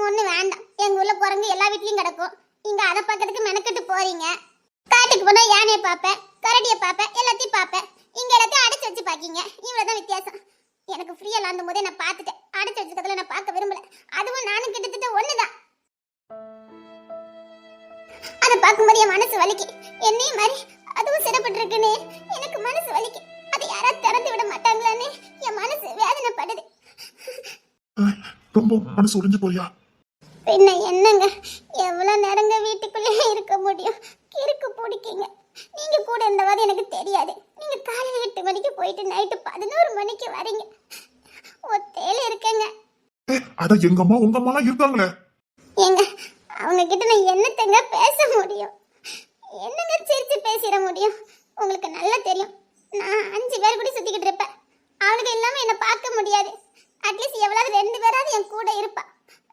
ஒண்ணு வேண்டாம். எங்க ஊர்ல குரங்கு எல்லா வீட்லயும் கிடக்கும். இங்க அதை பார்க்கறதுக்கு மெனக்கெட்டு போறீங்க. காட்டுக்கு போனா யானையை பார்ப்பேன், கரடியை பார்ப்பேன், எல்லாத்தையும் பார்ப்பேன். இங்க எல்லாத்தையும் அடைச்சு வச்சு பாக்கீங்க. இவ்வளவுதான் வித்தியாசம். எனக்கு ஃப்ரீயா லாந்தும் போதே நான் பார்த்துட்டேன். அடைச்சு வச்சுக்கிறதுல நான் பார்க்க விரும்பல. அதுவும் நானும் கிட்டத்தட்ட ஒண்ணுதான். அதை பார்க்கும்போது என் மனசு வலிக்கு. என்னையும் மாதிரி அதுவும் சிறப்பட்டு இருக்குன்னு எனக்கு மனசு வலிக்கு. அதை யாராவது திறந்து விட மாட்டாங்களான்னு என் மனசு வேதனைப்படுது. ரொம்ப மனசு உடைஞ்சு போறியா? பின்ன என்னங்க, எவ்வளவு நேரங்க வீட்டுக்குள்ளே இருக்க முடியும்? கிறுக்கு பிடிக்கீங்க. நீங்க கூட இருந்தவாது எனக்கு தெரியாது. நீங்க காலையில 8 மணிக்கு போயிட்டு நைட்டு 11 மணிக்கு வரீங்க. ஒத்தையில இருக்கேங்க. அதான் எங்க அம்மா உங்க அம்மா எல்லாம் இருக்காங்களே. ஏங்க, அவங்க கிட்ட நான் என்னத்தங்க பேச முடியும்? என்னங்க சிரிச்சு பேசிட முடியும்? உங்களுக்கு நல்லா தெரியும், நான் 5 பேர் கூட சுத்திக்கிட்டு இருப்பேன். அவளுக்கு இல்லாம என்ன பார்க்க முடியாது. அட்லீஸ்ட் எவ்வளவு 2 பேராவது என் கூட இருப்பா.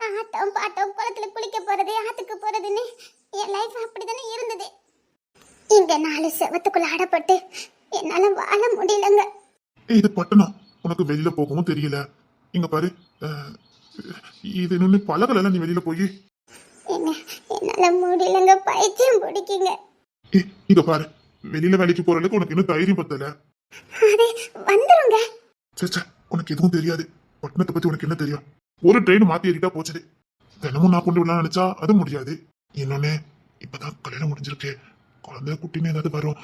ஆட்டம் பாட்டம், குளத்துல குளிக்க போறது, ஆத்துக்கு போறதுன்னு என் லைஃப் அப்படிதானே இருந்தது. இங்க 4 செவத்துக்குள்ள அடப்பட்டு என்னால வாழ முடியலங்க. இது பட்டணம், உனக்கு வெளியில போகவும் தெரியல. இங்க பாரு, இது நின்று பழகல நீ வெளியில போய். என்ன என்னால முடியலங்க, பைத்தியம் பிடிக்குங்க. இங்க பாரு, வெளியில வேலைக்கு போறதுக்கு உனக்கு இன்னும் தைரியம் பத்தல. அது வந்துருங்க. சே, உனக்கு எதுவும் தெரியாது. பட்டணத்தை பத்தி உனக்கு என்ன தெரியும்? ஒரு ட்ரெயின் மாத்தி ஏறிட்டா போச்சுது. தினமும் நான் கொண்டு விடலாம் நினைச்சா அது முடியாது. இன்னொன்னு, இப்பதான் கல்யாணம் முடிஞ்சிருக்கு. குழந்தை குட்டின்னு ஏதாவது வரும்.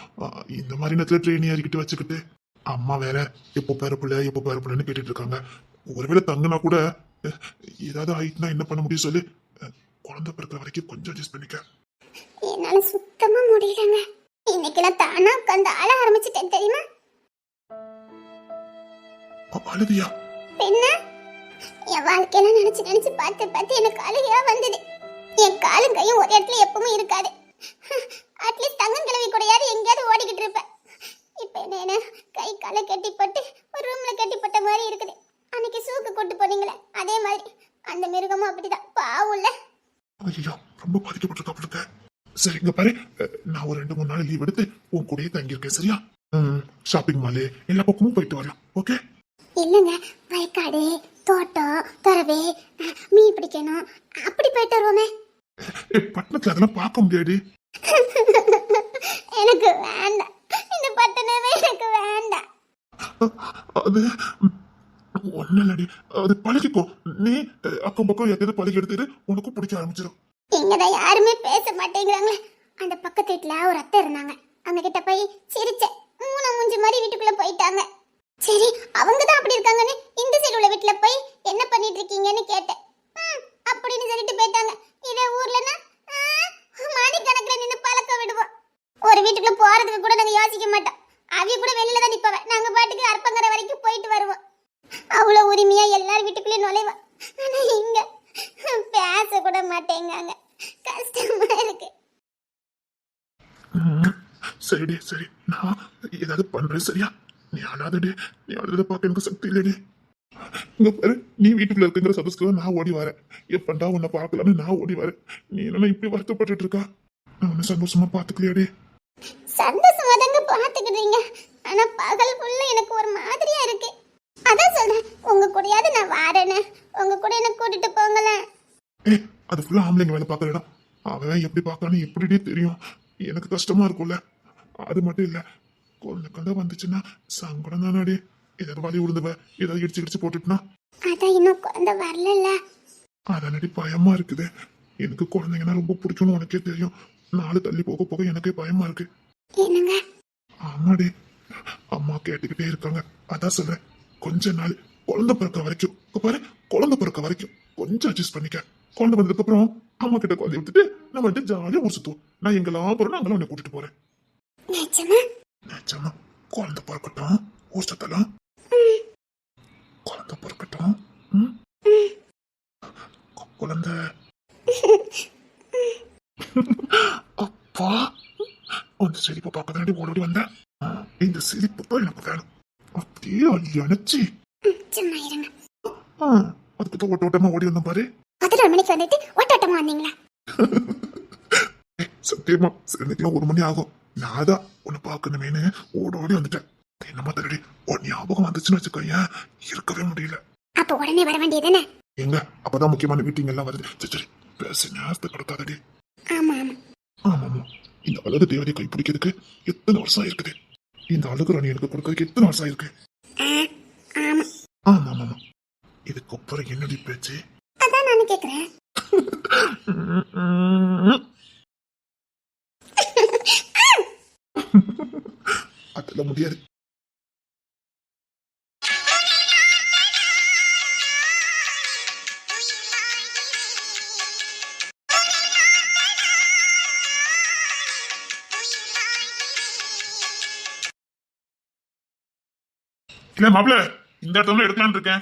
இந்த மாதிரி நேரத்துல ட்ரெயின் ஏறிக்கிட்டு வச்சுக்கிட்டு அம்மா வேற எப்போ பேரப்பிள்ளைன்னு கேட்டுட்டு இருக்காங்க. ஒருவேளை தங்குனா கூட ஏதாவது ஆயிட்டுனா என்ன பண்ண முடியும் சொல்லு. குழந்தை பிறக்கிற வரைக்கும் கொஞ்சம் அட்ஜஸ்ட் பண்ணிக்க. என்னால சுத்தமா முடியலங்க. இன்னைக்கெல்லாம் தானா உட்காந்து அழ ஆரம்பிச்சுட்டேன் தெரியுமா? அழுதியா? என்ன, என் வாழ்க்கையெல்லாம் நினைச்சு நினைச்சு பார்த்து எனக்கு அழுகையா வந்தது. என் காலும் கையும் ஒரு இடத்துல எப்பவும் இருக்காது. அட்லீஸ்ட் தங்கம் கிழவி கூடயாவது எங்கேயாவது ஓடிக்கிட்டு இருப்பேன். இப்ப என்ன கை காலை கட்டிப்பட்டு ஒரு ரூம்ல கட்டிப்பட்ட மாதிரி இருக்குது. அன்னைக்கு சூக்கு கூட்டு போனீங்களே அதே மாதிரி அந்த மிருகமும் அப்படிதான் பாவம் இல்ல. ஐயோ, ரொம்ப பாதிக்கப்பட்டிருக்க. சரி, இங்க பாரு, நான் ஒரு 2-3 நாள் லீவ் எடுத்து உன் கூடயே தங்கியிருக்கேன், சரியா? ஷாப்பிங் மாலு எல்லா பக்கமும் போயிட்டு வரலாம், ஓகே? இல்லங்க, வயக்காடு, தோட்டம், துறவே, மீன் பிடிக்கணும், அப்படி போயிட்டு வருவோமே. பட்டணத்துல அதெல்லாம் பார்க்க முடியாது. எனக்கு வேண்டாம், இந்த பட்டணமே எனக்கு வேண்டாம். அது ஒன்னும் இல்லடி, அது பழகிக்கும். நீ அக்கம் பக்கம் எதாவது பழகி எடுத்துட்டு உனக்கும் பிடிக்க ஆரம்பிச்சிடும். இங்கதான் யாருமே பேச மாட்டேங்கிறாங்களே. அந்த பக்கத்து வீட்டுல ஒரு அத்தை இருந்தாங்க. அவங்க கிட்ட போய் சிரிச்ச மூணு மூஞ்சி மாதிரி வீட்டுக்குள்ள போயிட்டாங்க. சரி, அவங்கதான் அப்படி இருக்காங்கன்னு இந்த சைடு உள்ள வீட்டுல போய் என்ன பண்ணிட்டு இருக்கீங்கன்னு கேட்டேன். அப்படின்னு சொல்லிட்டு போயிட்டாங்க. இதே ஊர்லன்னா மணிக்கணக்கில் நின்று பழக்க விடுவோம். ஒரு வீட்டுக்குள்ள போறதுக்கு கூட நாங்க யோசிக்க மாட்டோம். அவிய கூட வெளியில தான் நிப்பவ. நாங்க பாட்டுக்கு அற்பங்கரை வரைக்கும் போயிட்டு வருவோம். அவ்வளவு உரிமையா எல்லாரும் வீட்டுக்குள்ளே நுழைவா. ஆனா இங்க பேச கூட மாட்டேங்காங்க. கஷ்டமா இருக்கு. சரிடி, சரி, நான் ஏதாவது பண்றேன், சரியா? நீ அழாதடி. நீ அழுத பார்க்க எனக்கு சக்தி இல்லடி. இங்க பாரு, நீ வீட்டுக்குள்ள இருக்குங்கிற சதஸ்க்கு நான் ஓடி வரேன். எப்பண்டா உன்னை பார்க்கலான்னு நான் ஓடி வரேன். நீ என்ன இப்படி வருத்தப்பட்டு இருக்கா? நான் சந்தோஷமா பாத்துக்கலையாடி? சந்தோஷமா தாங்க பாத்துக்கிட்டீங்க. ஆனா பகல் ஃபுல்ல எனக்கு ஒரு மாதிரியா இருக்கு. அதான் சொல்றேன், உங்க கூடயாவது நான் வாரேன்னு. உங்க கூட என்ன கூட்டிட்டு போங்களேன். அது ஃபுல்லா ஆம்பளைங்க வேலை பார்க்கற இடம். அவன் எப்படி பார்க்கறான்னு எப்படிடி தெரியும்? எனக்கு கஷ்டமா இருக்கும்ல. அது மட்டும் இல்ல, குழந்தை கண்டா வந்துச்சுன்னா சங்கடம் தானடி. ஏதாவது வலி விழுந்துவ, ஏதாவது இடிச்சு போட்டுட்டுனா? அதான் இன்னும் குழந்தை வரல. அதனடி பயமா இருக்குது. எனக்கு குழந்தைங்கன்னா ரொம்ப பிடிக்கும்னு உனக்கே தெரியும். நாலு தள்ளி போக போக எனக்கே பயமா இருக்கு. என்னங்க? ஆமாடி, அம்மா கேட்டுக்கிட்டே இருக்காங்க. அதான் சொல்றேன், கொஞ்ச நாள் குழந்தை பிறக்க வரைக்கும், பாரு, குழந்தை பிறக்க வரைக்கும் கொஞ்சம் அட்ஜஸ்ட் பண்ணிக்க. குழந்தை வந்ததுக்கு அப்புறம் அம்மா கிட்ட குழந்தை விட்டுட்டு நம்ம வந்து ஜாலியா ஊர் சுத்துவோம். நான் எங்கெல்லாம் போறேன் அங்கெல்லாம் உன்னை கூட்டிட்டு போறேன். நிஜமா? குழந்தை பிறக்கட்டும், ஊர் சுத்தலாம். குழந்தை பிறக்கட்டும். குழந்தை அப்பா, அந்த சிரிப்பை பார்க்க தாண்டி ஓடி வந்தேன். இந்த சிரிப்பு தான் எனக்கு வேணும். அப்படியே அணைச்சி அதுக்கு தான் ஓட்டமா ஓடி வந்தேன் பாரு. 11 மணிக்கு வந்துட்டு ஓட்டமா வந்தீங்களா? சத்தியமா சிறந்துக்கலாம் 1 மணி ஆகும். நான் தான் உன்னை பார்க்கணுமேனு ஓடி வந்துட்டேன். என்னமா தரடி, உன் ஞாபகம் வந்துச்சுன்னு வச்சுக்கோங்க, இருக்கவே முடியல. அப்ப உடனே வர வேண்டியதானே? எங்க அப்பதான் முக்கியமான மீட்டிங் எல்லாம் வருது. சரி, பேச நேரத்தை கடத்தாதடி. ஆமா. இந்த அழகு தேவதை கைப்பிடிக்கிறதுக்கு எத்தனை வருஷம் இருக்குது? இந்த அழகு ராணி எனக்கு கொடுக்கறதுக்கு எத்தனை வருஷம் இருக்கு? ஆமா. இதுக்கப்புறம் என்னடி பேச்சு? அதான் நான் கேக்குறேன். அதெல்லாம் முடியாது. இல்ல மாப்பிள்ள, இந்த இடத்துல எடுக்கலான்னு இருக்கேன்.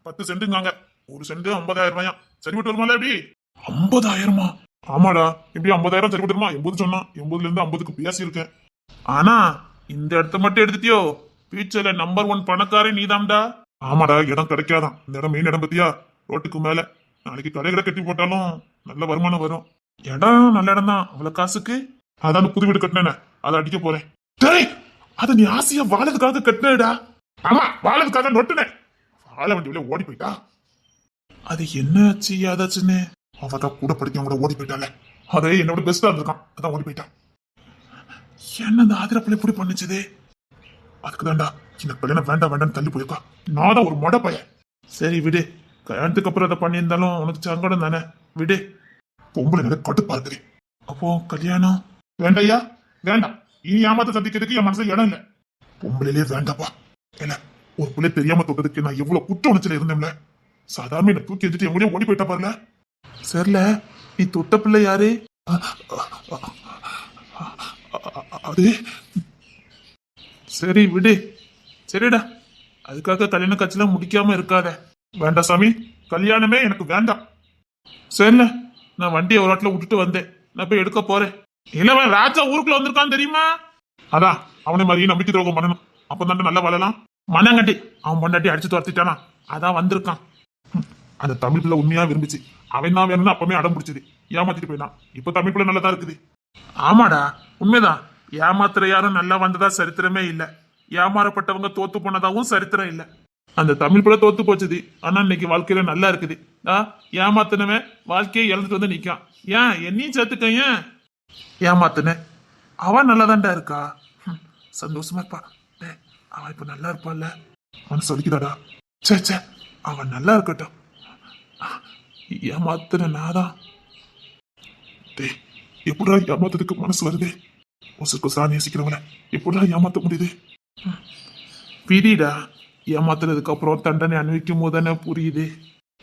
10 சென்ட்டுங்காங்க. 1 சென்ட் 50,000 ரூபாயா? சரிபட்டு வருமால? எப்படி 50,000? ஆமாடா, எப்படி 50,000 சரிபட்டு வருமா? 80 சொன்னா, 80ல இருந்து 50க்கு பேசி இருக்கேன். ஆனா இந்த இடத்த மட்டும் எடுத்துட்டியோ, ஃபியூச்சர்ல நம்பர் 1 பணக்காரே நீதான்டா. ஆமாடா, இடம் கிடைக்காதான். இந்த இடம் மெயின் இடம் பத்தியா? ரோட்டுக்கு மேல. நாளைக்கு கடைகளை கட்டி போட்டாலும் நல்ல வருமானம் வரும். இடம் நல்ல இடம் தான். அவ்வளவு காசுக்கு அதான் புது வீடு கட்டினேன், அதை அடிக்க போறேன். டேய், அத நீ ஆசையா வாழறதுக்காக கட்டினடா. ஆமா, வாழறதுக்காக நொட்டுனேன். வாழ வண்டி ஓடி போயிட்டா. அது என்ன ஆச்சு ஏதாச்சுன்னு? அவதான் கூட படிக்க கூட ஓடி போயிட்டால. அதே என்னோட பெஸ்டா இருந்திருக்கான், அதான் ஓடி போயிட்டான். என்ன அந்த ஆதிரப்பிள்ளை எப்படி பண்ணுச்சுது? அதுக்குதான்டா இந்த கல்யாணம் வேண்டாம் வேண்டாம் தள்ளி போயிருக்கா. நான் தான் ஒரு மொட பையன். சரி விடு, கல்யாணத்துக்கு அப்புறம் அதை பண்ணியிருந்தாலும் உனக்கு சங்கடம் தானே, விடு. பொம்பளை நிறைய கடுப்பா இருக்குது. அப்போ கல்யாணம் வேண்டாயா? வேண்டாம். இனி ஏமாத்த சந்திக்கிறதுக்கு என் மனசுல இடம் இல்ல. பொம்பளையிலே வேண்டாப்பா. என்ன ஒரு பிள்ளை தெரியாம தொட்டதுக்கு நான் எவ்வளவு குற்ற உணர்ச்சியில இருந்தேன்ல. சாதாரண என்ன தூக்கி வச்சுட்டு எங்கேயும் ஓடி போயிட்டா பாருல. சரில, நீ தொட்ட பிள்ளை யாரு? அது சரி விடு. சரிடா, அதுக்காக கல்யாண காட்சியெல்லாம் முடிக்காம இருக்காத. வேண்டாம் சாமி, கல்யாணமே எனக்கு வேண்டாம். சரில, நான் வண்டியை ஒரு வாட்டில விட்டுட்டு வந்தேன். நான் போய் எடுக்க போறேன். இல்லவன் ராஜா ஊருக்குள்ள வந்திருக்கான் தெரியுமா? அதான் அவனை மாதிரி நம்பிக்கை துரோகம் பண்ணணும். அப்பதான் நல்லா வாழலாம். மண்ணாங்கட்டி அவன் பொண்டாட்டி அடிச்சு துரத்திட்டானா, அதான் வந்திருக்கான். அந்த தமிழ் பிள்ளை உண்மையா விரும்பிச்சு. அவன் தான் வேணும்னு அப்பவே அடம் பிடிச்சது. ஏமாத்திட்டு போயிட்டான். இப்ப தமிழ் பிள்ளை நல்லதா இருக்குது. ஆமாடா, உண்மைதான். ஏமாத்துற யாரும் நல்லா வந்ததா சரித்திரமே இல்ல. ஏமாறப்பட்டவங்க தோத்து போனதாவும் சரித்திரம் இல்ல. அந்த தமிழ் பிள்ளை தோத்து போச்சுது. ஆனா இன்னைக்கு வாழ்க்கையில நல்லா இருக்குது. ஏமாத்தினவன் வாழ்க்கையை இழந்துட்டு வந்து நிக்கான். ஏன் என்னையும் சேர்த்துக்க. ஏன் ஏமாத்தின அவன் நல்லாதான்டா இருக்கா. சந்தோஷமா இருப்பா. அவன் இப்ப நல்லா இருப்பான்ல, அவன் சொல்லிக்கிறாடா. சே சே, அவன் நல்லா இருக்கட்டும். ஏமாத்தின நாதான். டே, எப்படா ஏமாத்ததுக்கு மனசு வருது? உசுக்கு சாணி நேசிக்கிறவங்கள எப்படா ஏமாத்த முடியுது? பிரிடா, ஏமாத்துறதுக்கு அப்புறம் தண்டனை அனுபவிக்கும் போதானே புரியுது.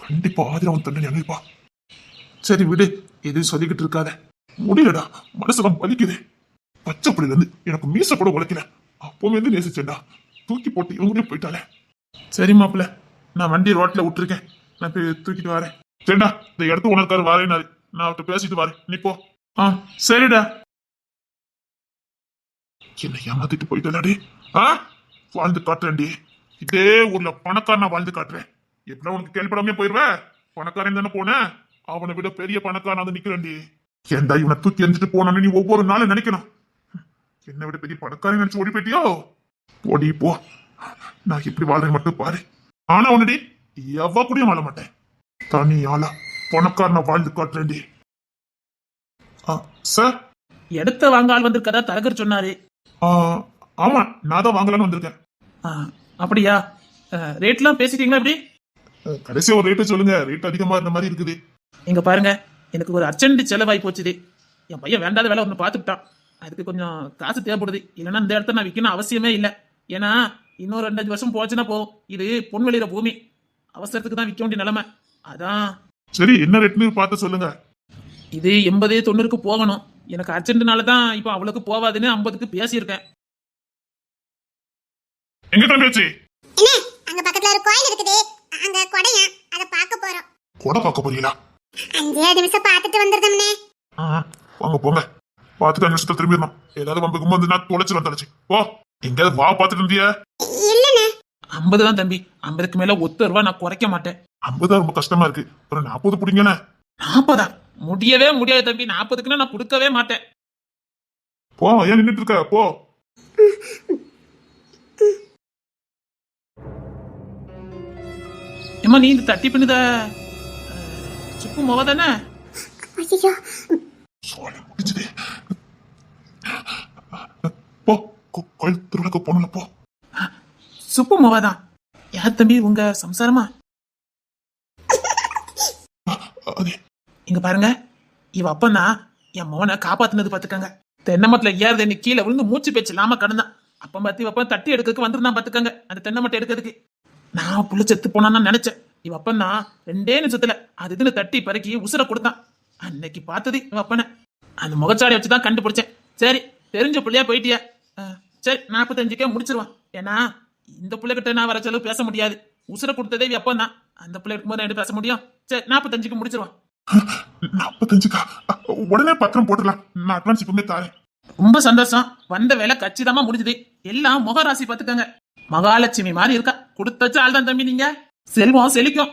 கண்டிப்பா ஆதிரம் அவன் தண்டனை அனுபவிப்பா. சரி விடு, எதுவும் சொல்லிக்கிட்டு இருக்காத. முடியலடா, மனசுலாம் வலிக்குது. பச்சை பிள்ளைல இருந்து எனக்கு மீச கூட உழைக்கல. அப்பவுமே இருந்து நேசிச்சேன்டா. தூக்கி போட்டு இவங்களே போயிட்டாலே. சரி மாப்பிள்ள, நான் வண்டி ரோட்ல விட்டுருக்கேன். நான் போய் தூக்கிட்டு வரேன். சரிடா, இந்த இடத்து உணர்க்காரு வரேனாரு. நான் அவர்கிட்ட பேசிட்டு வரேன். நீ போ. சரிடா. என்ன ஏமாத்திட்டு போயிட்டாடி. வாழ்ந்து காட்டுறேன்டி. இதே ஊர்ல பணக்காரனா வாழ்ந்து காட்டுறேன். எப்படின்னா உனக்கு கேள்விப்படாமே போயிருவேன். பணக்காரன் தானே போனேன். அவனை விட பெரிய பணக்காரன் வந்து நிக்கிறேன்டி. ஏன்டா இவனை தூக்கி எரிஞ்சிட்டு போனான்னு நீ ஒவ்வொரு நாளும் நினைக்கணும். என்னை விட பெரிய பணக்காரன் நினைச்சு ஓடி போயிட்டியோ? ஓடி போ. நான் எப்படி வாழ்றேன் மட்டும் பாரு. ஆனா உன்னடி எவ்வளோ கூடயும் வாழ மாட்டேன். தனி ஆளா பணக்காரனா வாழ்ந்து காட்டுறேன்டி. சார், எடுத்த வாங்க ஆள் வந்திருக்கதா தரகர் சொன்னாரு. ஆமா, நான் தான் வாங்கலான்னு வந்திருக்கேன். அப்படியா? ரேட்லாம் பேசிட்டீங்களா? எப்படி கடைசியா ஒரு ரேட்டு சொல்லுங்க. ரேட் அதிகமா இருந்த மாதிரி இருக்குது. இங்க பாருங்க, எனக்கு ஒரு அர்ஜென்ட் செலவாகி போச்சுது. என் பையன் வேண்டாத வேலை ஒன்று பார்த்துக்கிட்டான். அதுக்கு கொஞ்சம் காசு தேவைப்படுது. இல்லைன்னா இந்த இடத்த நான் விற்கணும் அவசியமே இல்லை. ஏன்னா இன்னொரு 2-5 வருஷம் போச்சுன்னா போகும். இது பொன் வெளியிற பூமி. அவசரத்துக்கு தான் விற்க வேண்டிய நிலைமை. அதான். சரி, என்ன ரேட்னு பார்த்து சொல்லுங்க. இது 80-90க்கு போகணும். எனக்கு அர்ஜென்ட்னால தான் இப்போ அவ்வளோக்கு போவாதுன்னு 50க்கு பேசியிருக்கேன். எங்க தம்பியாச்சு? என்ன, அங்க பக்கத்துல ஒரு கோயில் இருக்குது. அங்க கொடையா, அத பார்க்க போறோம். கொடை பார்க்க போறீங்களா? 5 நிமிஷம் பார்த்துட்டு வந்துருந்தோம்னே. வாங்க போங்க. பார்த்துட்டு 5 நிமிஷத்துல திரும்பிடணும். ஏதாவது வம்பு கும்பு வந்து நான் தொலைச்சு வந்துடுச்சு. ஓ, எங்கேயாவது வா பார்த்துட்டு இருந்தியா? இல்லண்ணே, 50 தான் தம்பி. 50க்கு மேல ஒத்த ரூபா நான் குறைக்க மாட்டேன். 50 ரொம்ப கஷ்டமா இருக்கு. ஒரு 40 பிடிங்கண்ணே. 40 முடியவே முடியாது தம்பி. 40க்குன்னா நான் கொடுக்கவே மாட்டேன். போ, ஏன் நின்றுட்டு இருக்க? போ. ஏமா, நீ இந்த தட்டி பின்னுத சுப்பு மொவ தானே? ஐயோ, சோழ முடிஞ்சது. போ, கோயில் திருவிழாக்கு போகணும்ல, போ. சுப்பு மொவ தான். யார் தம்பி, உங்க சம்சாரமா? இங்க பாருங்க, இவ அப்பந்தான் என் மோனை காப்பாத்தினது பாத்துக்கங்க. தென்னை மரத்துல ஏறது என்ன கீழே விழுந்து மூச்சு பேச்சு இல்லாம கடந்தான். அப்ப பார்த்து இவப்ப தட்டி எடுக்கிறதுக்கு வந்திருந்தான் பாத்துக்கங்க. அந்த தென்னை மட்டை எடுக்கிறதுக்கு நான் புள்ள செத்து போனான்னு நினைச்சேன். இவ அப்பந்தான் 2 நிமிஷத்துல அது இதுன்னு தட்டி பறக்கி உசுர கொடுத்தான். அன்னைக்கு பார்த்தது இவ அப்பனை. அந்த முகச்சாடி வச்சுதான் கண்டுபிடிச்சேன். சரி, தெரிஞ்ச பிள்ளையா போயிட்டியா? சரி, 45க்கே முடிச்சிருவான். ஏன்னா இந்த பிள்ளைகிட்ட நான் வர செலவு பேச முடியாது. உசுர கொடுத்ததே இவ அப்பந்தான். அந்த பிள்ளை இருக்கும்போது எடுத்து பேச முடியும். சரி, 45க்கு முடிச்சிருவான். 45க்கா? உடனே பத்திரம் போட்டுடலாம். நான் அட்வான்ஸ் இப்பவுமே தாரேன். ரொம்ப சந்தோஷம். வந்த வேலை கச்சிதமா முடிஞ்சது. எல்லாம் முகராசி பாத்துக்கங்க. மகாலட்சுமி மாதிரி இருக்கா. கொடுத்தச்சு ஆள் தான் தம்பி நீங்க. செல்வம் செழிக்கும்.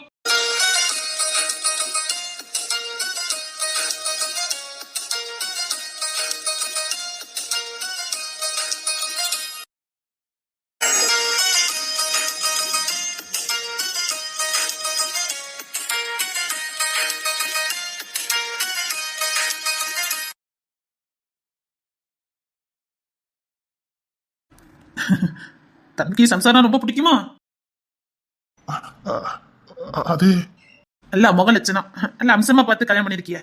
தம்பிக்கு சம்சாரம் ரொம்ப பிடிக்குமா? அது நல்ல முக லட்சணம், நல்ல அம்சமா பார்த்து கல்யாணம் பண்ணிருக்கிய.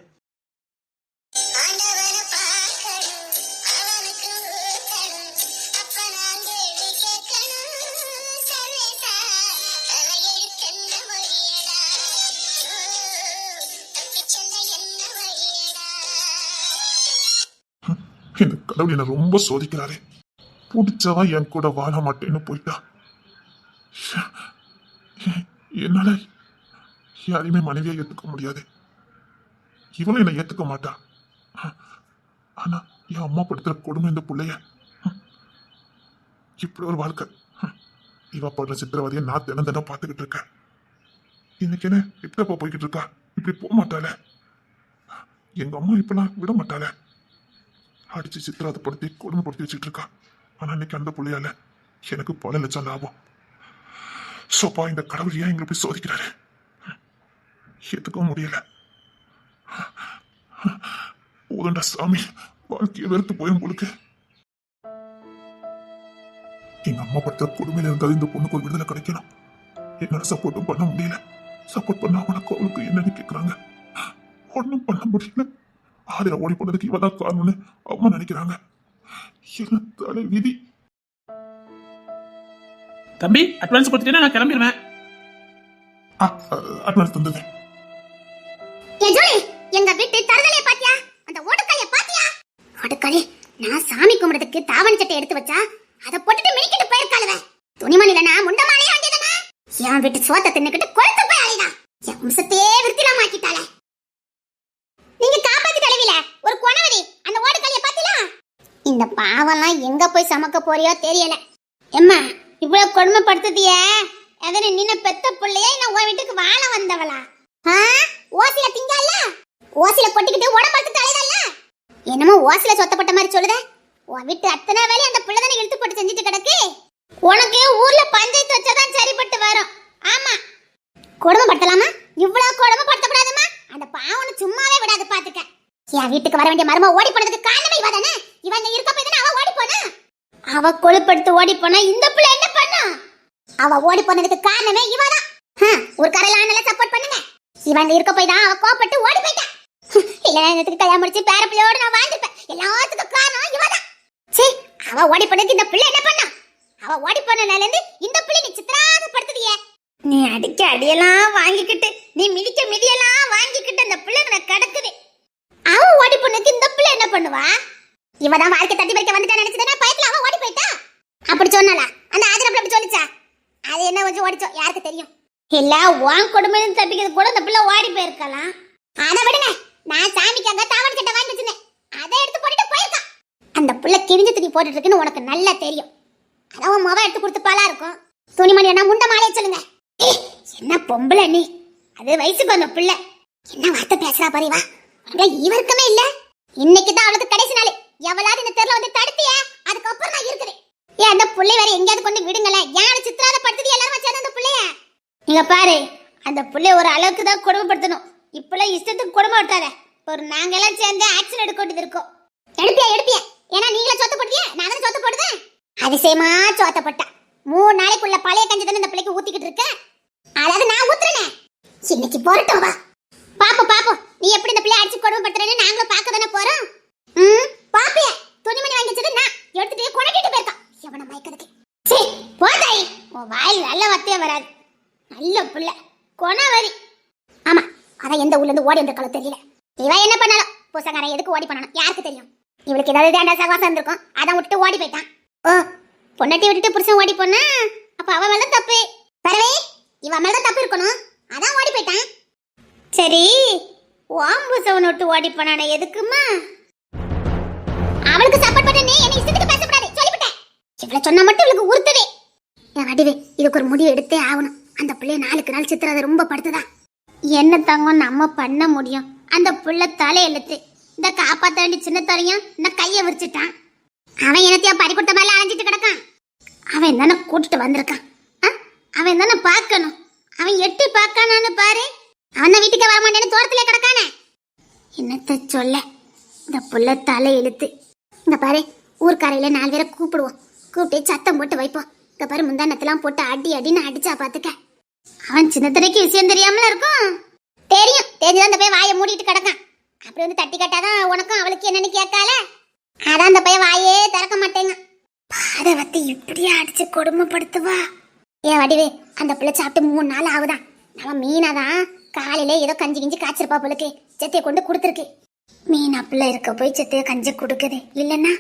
இந்த கடவுள் என்ன ரொம்ப சோதிக்கிறாரே. பிடிச்சவா என் கூட வாழ மாட்டேன்னு போயிட்டா. என்னால யாரையுமே மனைவியா ஏத்துக்க முடியாது. இவளும் என்னை ஏத்துக்க மாட்டா. ஆனா என் அம்மா படுத்துற கொடுமை இந்த பிள்ளைய. இப்படி ஒரு வாழ்க்கை. இவ படுற சித்திரவதையை நான் தினம் தினம் பார்த்துக்கிட்டு இருக்கேன். இன்னைக்கு என்ன இப்படிப்பா போய்கிட்டு இருக்கா? இப்படி போக மாட்டாளே. எங்க அம்மா இப்பெல்லாம் விட மாட்டாளே. அடிச்சு சித்திராதப்படுத்தி கொடுமைப்படுத்தி வச்சுட்டு இருக்கா. ஆனா இன்னைக்கு அந்த பிள்ளையால எனக்கு பல லட்சம் லாபம். சோப்பா, இந்த கடவுள் ஏன் எங்களை போய் சோதிக்கிறாரு? ஏத்துக்கவும் முடியல. போதுண்டா சாமி, வாழ்க்கையை வெறுத்து போயும் உங்களுக்கு. எங்க அம்மா படுத்த கொடுமையில இருந்தாலும் இந்த பொண்ணுக்கு ஒரு விடுதலை கிடைக்கணும். என்னால சப்போர்ட்டும் பண்ண முடியல. சப்போர்ட் பண்ணா உனக்கு அவளுக்கு என்னன்னு கேட்கறாங்க. ஒன்னும் பண்ண முடியல. ஆதிர ஓடி போனதுக்கு இவதான் காரணம்னு அம்மா நினைக்கிறாங்க. என்ன தலை விதி. தம்பி, அட்வான்ஸ் கொடுத்துட்டேன்னா நான் கிளம்பிடுவேன். அட்வான்ஸ் தந்தது. எங்க வீட்டு தரதலைய பாத்தியா? அந்த ஓடுக்கலைய பாத்தியா? ஓடுக்கலை நான் சாமி கும்பிடுறதுக்கு தாவணி சட்டை எடுத்து வச்சா அத போட்டுட்டு மினிக்கிட்டு போயிருக்காளுவ. துணிமணி இல்லனா முண்டமாலையே ஆண்டியதானே. என் வீட்டு சோத்த தின்னுக்கிட்டு கொழுத்து போய் அழிடா. என் வம்சத்தையே விருத்திலாமாக்கிட்டாளே. நீங்க காப்பாத்தி தடவில ஒரு கொணவதி அந்த ஓடுக்கலைய பாத்தியா? இந்த பாவம்லாம் எங்க போய் சமக்க போறியோ தெரியல. எம்மா, இவ்வளவு கொடுமைப்படுத்துதிய எதனை நின்ன பெத்த பிள்ளையே நான் உன் வீட்டுக்கு வாழ வந்தவளா? ஓசில திங்கல்ல, ஓசில கொட்டிக்கிட்டு உடம்படுத்து தலைதல்ல. என்னமோ ஓசில சொத்தப்பட்ட மாதிரி சொல்லுத. உன் வீட்டு அத்தனை வேலை அந்த பிள்ளைதானே இழுத்து போட்டு செஞ்சுட்டு கிடக்கு. உனக்கு ஊர்ல பஞ்சாயத்து வச்சாதான் சரிப்பட்டு வரும். ஆமா, கொடுமைப்படுத்தலாமா? இவ்வளவு கொடுமைப்படுத்தக்கூடாதுமா. அந்த பாவனை சும்மாவே விடாது பாத்துக்க. என் வீட்டுக்கு வர வேண்டிய மருமக ஓடி போனதுக்கு காரணமே இவ தானே. இவன் இருக்க போய் தானே அவ ஓடி போனா. அவ கொழுப்படுத்து ஓடி போனா இந்த பிள்ளை என்ன பண்ணா? அவ ஓடி போனதுக்கு காரணமே இவதான். ஒரு கரையில ஆனல சப்போர்ட் பண்ணுங்க. இவன் இருக்க போய் தான் அவ கோபப்பட்டு ஓடி போயிட்டா. இல்ல எனக்கு கல்யாணம் முடிச்சு பேர பிள்ளையோட நான் வாழ்ந்துப்பேன். எல்லாத்துக்கும் காரணம் இவதான். சே, அவ ஓடி போனதுக்கு இந்த பிள்ளை என்ன பண்ணா? அவ ஓடி போனனால இருந்து இந்த பிள்ளை நீ சித்திராதப்படுத்துதியே. நீ அடிக்க அடியெல்லாம் வாங்கிக்கிட்டு, நீ மிதிக்க மிதியெல்லாம் வாங்கிக்கிட்டு அந்த பிள்ளை நான் கடக்குது. அவ ஓடி போனதுக்கு இந்த பிள்ளை என்ன பண்ணுவா? இவதான் வாழ்க்கை தட்டி பறிக்க வந்துட்டா நினைச்சதுனா பயத்துல அவ ஓடி போயிட்டா. அப்படி சொன்னால அந்த ஆதிரப்ல அப்படி சொல்லிச்சா? அது என்ன கொஞ்சம் ஓடிச்சோ யாருக்கு தெரியும். இல்ல உன் குடும்பம் தப்பிக்கிறது கூட அந்த பிள்ளை ஓடி போயிருக்கலாம். அதை விடுங்க, நான் சாமிக்காக தாவணி சட்டை வாங்கி வச்சிருந்தேன். அதை எடுத்து போட்டுட்டு போயிருக்கா. அந்த பிள்ளை கிழிஞ்சு துணி போட்டுட்டு இருக்குன்னு உனக்கு நல்லா தெரியும். அதான் உன் மொபைல் எடுத்து கொடுத்து பாலா இருக்கும். துணிமணி என்ன முண்ட மாலையே சொல்லுங்க. என்ன பொம்பளை நீ? அது வயசுக்கு அந்த பிள்ளை என்ன வார்த்தை பேசுறா பாரிவா. இவருக்குமே இல்ல. இன்னைக்குதான் அவளுக்கு கடைசி நாள். எவளாவது இந்த தெருல வந்து தடுத்திய அதுக்கப்புறம் நான் இருக்கிறேன். ஏன் அந்த பிள்ளை வேற எங்கேயாவது கொண்டு விடுங்களேன். ஏன் சித்திராத படுத்துது எல்லாரும் வச்சாரு அந்த பிள்ளைய. நீங்க பாரு, அந்த பிள்ளை ஒரு அளவுக்கு தான் கொடுமைப்படுத்தணும். இப்பெல்லாம் இஷ்டத்துக்கு கொடுமைப்படுத்தாத. ஒரு நாங்க எல்லாம் சேர்ந்து ஆக்சன் எடுக்க வேண்டியது இருக்கும். எடுப்பியா? ஏன்னா நீங்களே சொத்த போட்டியே, நான் தானே சொத்த போடுதேன். அதிசயமா சொத்தப்பட்டா 3 நாளைக்குள்ள பழைய கஞ்சி தானே இந்த பிள்ளைக்கு ஊத்திக்கிட்டு இருக்க. அதாவது நான் ஊத்துறேனே. இன்னைக்கு போறட்டும் வா. பாப்போம் நீ எப்படி இந்த பிள்ளை அடிச்சு கொடுமைப்படுத்துறேன்னு நாங்களும் பார்க்க தானே போறோம். பாப்பியா? துணிமணி வாங்கி வச்சது நான் எடுத்துட்டு கொணட்டிட்டு போயிருக்கான். எவன மயக்கதுக்கு. சீ, போதாய். உன் வாயில் நல்ல வார்த்தையே வராது. நல்ல பிள்ளை கொணவரி. ஆமா, அதான் எந்த ஊர்ல இருந்து ஓடி வந்திருக்காளோ தெரியல. இவ என்ன பண்ணாலும் பூசக்காரன் எதுக்கு ஓடி பண்ணணும் யாருக்கு தெரியும். இவளுக்கு ஏதாவது தேண்டா சகவாசம் இருந்திருக்கும். அதான் விட்டுட்டு ஓடி போயிட்டான். ஓ, பொண்டாட்டி விட்டுட்டு புருஷன் ஓடி போனா அப்ப அவ மேல தப்பு. பரவே, இவ மேல தப்பு இருக்கணும். அதான் ஓடி போயிட்டான். சரி, ஓம்புசவன் விட்டு ஓடி போனானே எதுக்குமா? அவளுக்கு சப்போர்ட் பண்ண நீ என்ன இஷ்டத்துக்கு பேசக்கூடாது சொல்லிவிட்டேன். இவ்வளவு சொன்னா மட்டும் இவளுக்கு உறுத்துவே. என் அடிவே, இதுக்கு ஒரு முடிவு எடுத்தே ஆகணும். அந்த பிள்ளைய நாளுக்கு நாள் சித்திரதை ரொம்ப படுத்துதா. என்ன தங்கம் நம்ம பண்ண முடியும்? அந்த புள்ள தலை எழுத்து. இந்த காப்பாத்த வேண்டிய சின்ன தலையும் இந்த கையை விரிச்சிட்டான். அவன் என்னத்தையா பறி கொடுத்த மேல அலைஞ்சிட்டு கிடக்கான். அவன் தானே கூட்டிட்டு வந்திருக்கான். அவன் தானே பார்க்கணும். அவன் எட்டி பார்க்கானான்னு பாரு. அவன் வீட்டுக்கு வர மாட்டேன்னு தோட்டத்திலே கிடக்கானே. என்னத்த சொல்ல, இந்த புள்ள தலை எழுத்து. இங்க பாரு, ஊர்க்காரையில 4 பேரை கூப்பிடுவோம். கூப்பிட்டு சத்தம் போட்டு வைப்போம். இங்க பாரு முந்தானத்தெல்லாம் போட்டு அடி அடின்னு அடிச்சா பாத்துக்க. அவன் சின்னத்தனைக்கு விஷயம் தெரியாமல இருக்கும். தெரியும், தெரிஞ்சுதான் அந்த பையன் வாயை மூடிட்டு கிடக்கான். அப்படி வந்து தட்டி கட்டாதான் உனக்கும் அவளுக்கு என்னன்னு கேட்கால. அதான் அந்த பையன் வாயே திறக்க மாட்டேங்க. பாதவத்தை இப்படியே அடிச்சு கொடுமைப்படுத்துவா. ஏன் வடிவே, அந்த பிள்ளை சாப்பிட்டு 3 நாள் ஆகுதான். நம்ம மீனாதான் காலையில ஏதோ கஞ்சி கிஞ்சி காய்ச்சிருப்பா போலுக்கு செத்தையை கொண்டு கொடுத்துருக்கு. மீனா பிள்ளை இருக்க போய் செத்தைய கஞ்சி கொடுக்குது இல்லன்னா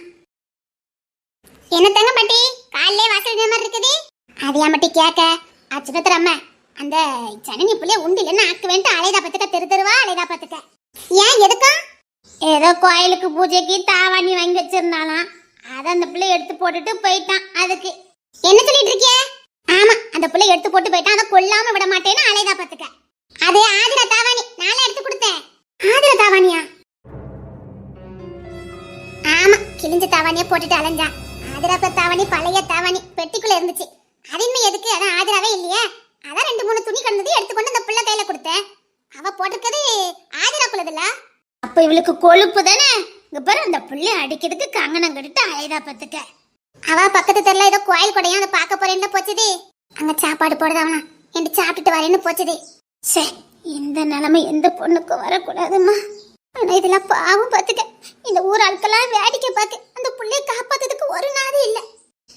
என்ன தங்க பாட்டி காலையிலே வாசல் மாதிரி இருக்குது. அது ஏன் பாட்டி கேட்க அச்சுனத்தர் அம்மா அந்த ஜனனி புள்ளைய உண்டு இல்லைன்னா ஆக்கு வேண்டு அலைதா பத்துக்க தெருவா அலைதா பத்துக்க. ஏன் எதுக்கா? ஏதோ கோயிலுக்கு பூஜைக்கு தாவாணி வாங்கி வச்சிருந்தாலாம். அதை அந்த பிள்ளை எடுத்து போட்டுட்டு போயிட்டான். அதுக்கு என்ன சொல்லிட்டு இருக்கிய? ஆமா, அந்த பிள்ளை எடுத்து போட்டு போயிட்டான். அதை கொல்லாம விட மாட்டேன்னு அலைதா பத்துக்க. அது ஆதிரா தாவாணி நானே எடுத்து கொடுத்தேன். ஆதிரா தாவாணியா? ஆமா, கிழிஞ்ச தாவாணிய போட்டுட்டு அலைஞ்சா. ஆதிரா தாவாணி பழைய தாவாணி பெட்டிக்குள்ள இருந்துச்சு. அது இன்னும் எதுக்கு? அதான் ஆதிராவே இல்லையே. அதான் 2-3 துணி கிடந்தது எடுத்துக்கொண்டு அந்த பிள்ளை கையில கொடுத்தேன். அவ போட்டுக்கிறது ஆதிராக்குள்ளதுல. அப்ப இவளுக்கு கொழுப்பு தானே. இங்க பாரு அந்த பிள்ளை அடிக்கிறதுக்கு கங்கணம் கட்டிட்டு அலைதா பத்துக்க. அவ பக்கத்து தெருல ஏதோ கோயில் கொடையும் அதை பார்க்க போறேன்னு போச்சுது. அங்க சாப்பாடு போடுதாவனா என்று சாப்பிட்டுட்டு வரேன்னு போச்சுது. சே, இந்த நிலைமை எந்த பொண்ணுக்கும் வரக்கூடாதுமா. ஆனா இதெல்லாம் பாவம் பார்த்துக்க. இந்த ஊர் ஆட்கெல்லாம் வேடிக்கை பார்க்க அந்த பிள்ளைய காப்பாத்துறதுக்கு ஒரு நாது இல்ல.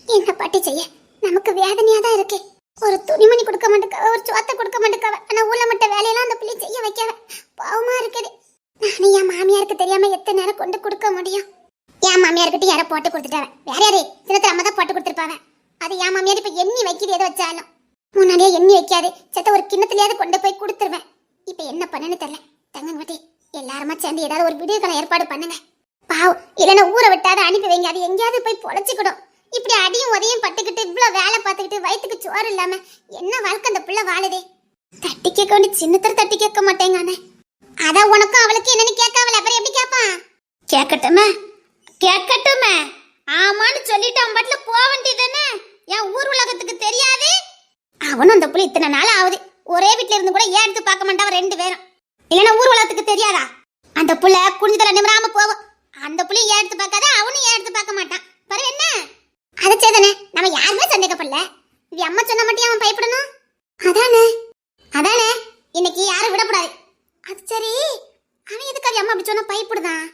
என்ன பாட்டி செய்ய, நமக்கு வேதனையா தான் இருக்கு. ஒரு துணிமணி கொடுக்க மாட்டேக்காவ, ஒரு சோத்தை கொடுக்க மாட்டேக்காவ. ஆனா ஊர்ல மட்டும் வேலையெல்லாம் அந்த பிள்ளை செய்ய வைக்காவ. பாவமா இருக்குது. நானும் என் மாமியாருக்கு தெரியாம எத்தனை நேரம் கொண்டு கொடுக்க முடியும்? என் மாமியார்கிட்ட யாரை போட்டு கொடுத்துட்டாவ. வேற யாரே சின்னத்துல அம்மா தான் போட்டு கொடுத்துருப்பாவ. அது என் மாமியார் இப்ப எண்ணி வைக்கிது எதை வச்சாலும். முன்னாடியே எண்ணி வைக்காது செத்த ஒரு கிண்ணத்துலயாவது கொண்டு போய் கொடுத்துருவேன். இப்ப என்ன பண்ணனு தெரியல. தங்கங்கட்டி எல்லாருமா சேர்ந்து ஏதாவது ஒரு விடுதலை ஏற்பாடு பண்ணுங்க. பாவம், இல்லைன்னா ஊரை விட்டாத அனுப்பி வைங்க. அது எங்கேயாவது போய் பொழைச்சிக்கிடும். இப்படி அடியும் உதையும் பட்டுக்கிட்டு இவ்வளவு வேலை பார்த்துக்கிட்டு வயிற்றுக்கு சோறு இல்லாம என்ன வாழ்க்கை அந்த பிள்ளை வாழுதே. தட்டி கேட்க வேண்டிய சின்னத்தர தட்டி கேட்க மாட்டேங்கானே. அதான் உனக்கும் அவளுக்கு என்னன்னு கேட்காவல, அப்புறம் எப்படி கேட்பான்? கேட்கட்டுமே கேட்கட்டுமே. ஆமான்னு சொல்லிட்டு அவன் பாட்டுல போக வேண்டியதானே. என் ஊர் உலகத்துக்கு தெரியாது. அவனும் அந்த புள்ள இத்தனை நாள் ஆகுது. ஒரே வீட்டுல இருந்து கூட ஏன் எடுத்து பார்க்க மாட்டான் 2 பேரும். இல்லைன்னா ஊர் உலகத்துக்கு தெரியாதா? அந்த புள்ள குனிதல நிமிராம போவோம். அந்த புள்ள ஏன் எடுத்து பார்க்காத, அவனும் ஏன் எடுத்து பார்க்க மாட்டான். பரவ என்ன அது சேதனே, நம்ம யாருமே சந்தேகப்படல. இது அம்மா சொன்ன மட்டும் அவன் பயப்படணும். அதானே அதானே இன்னைக்கு யாரும் விடக்கூடாது. அது சரி, அவன் எதுக்காக அம்மா அப்படி சொன்னா பயப்படுதான்?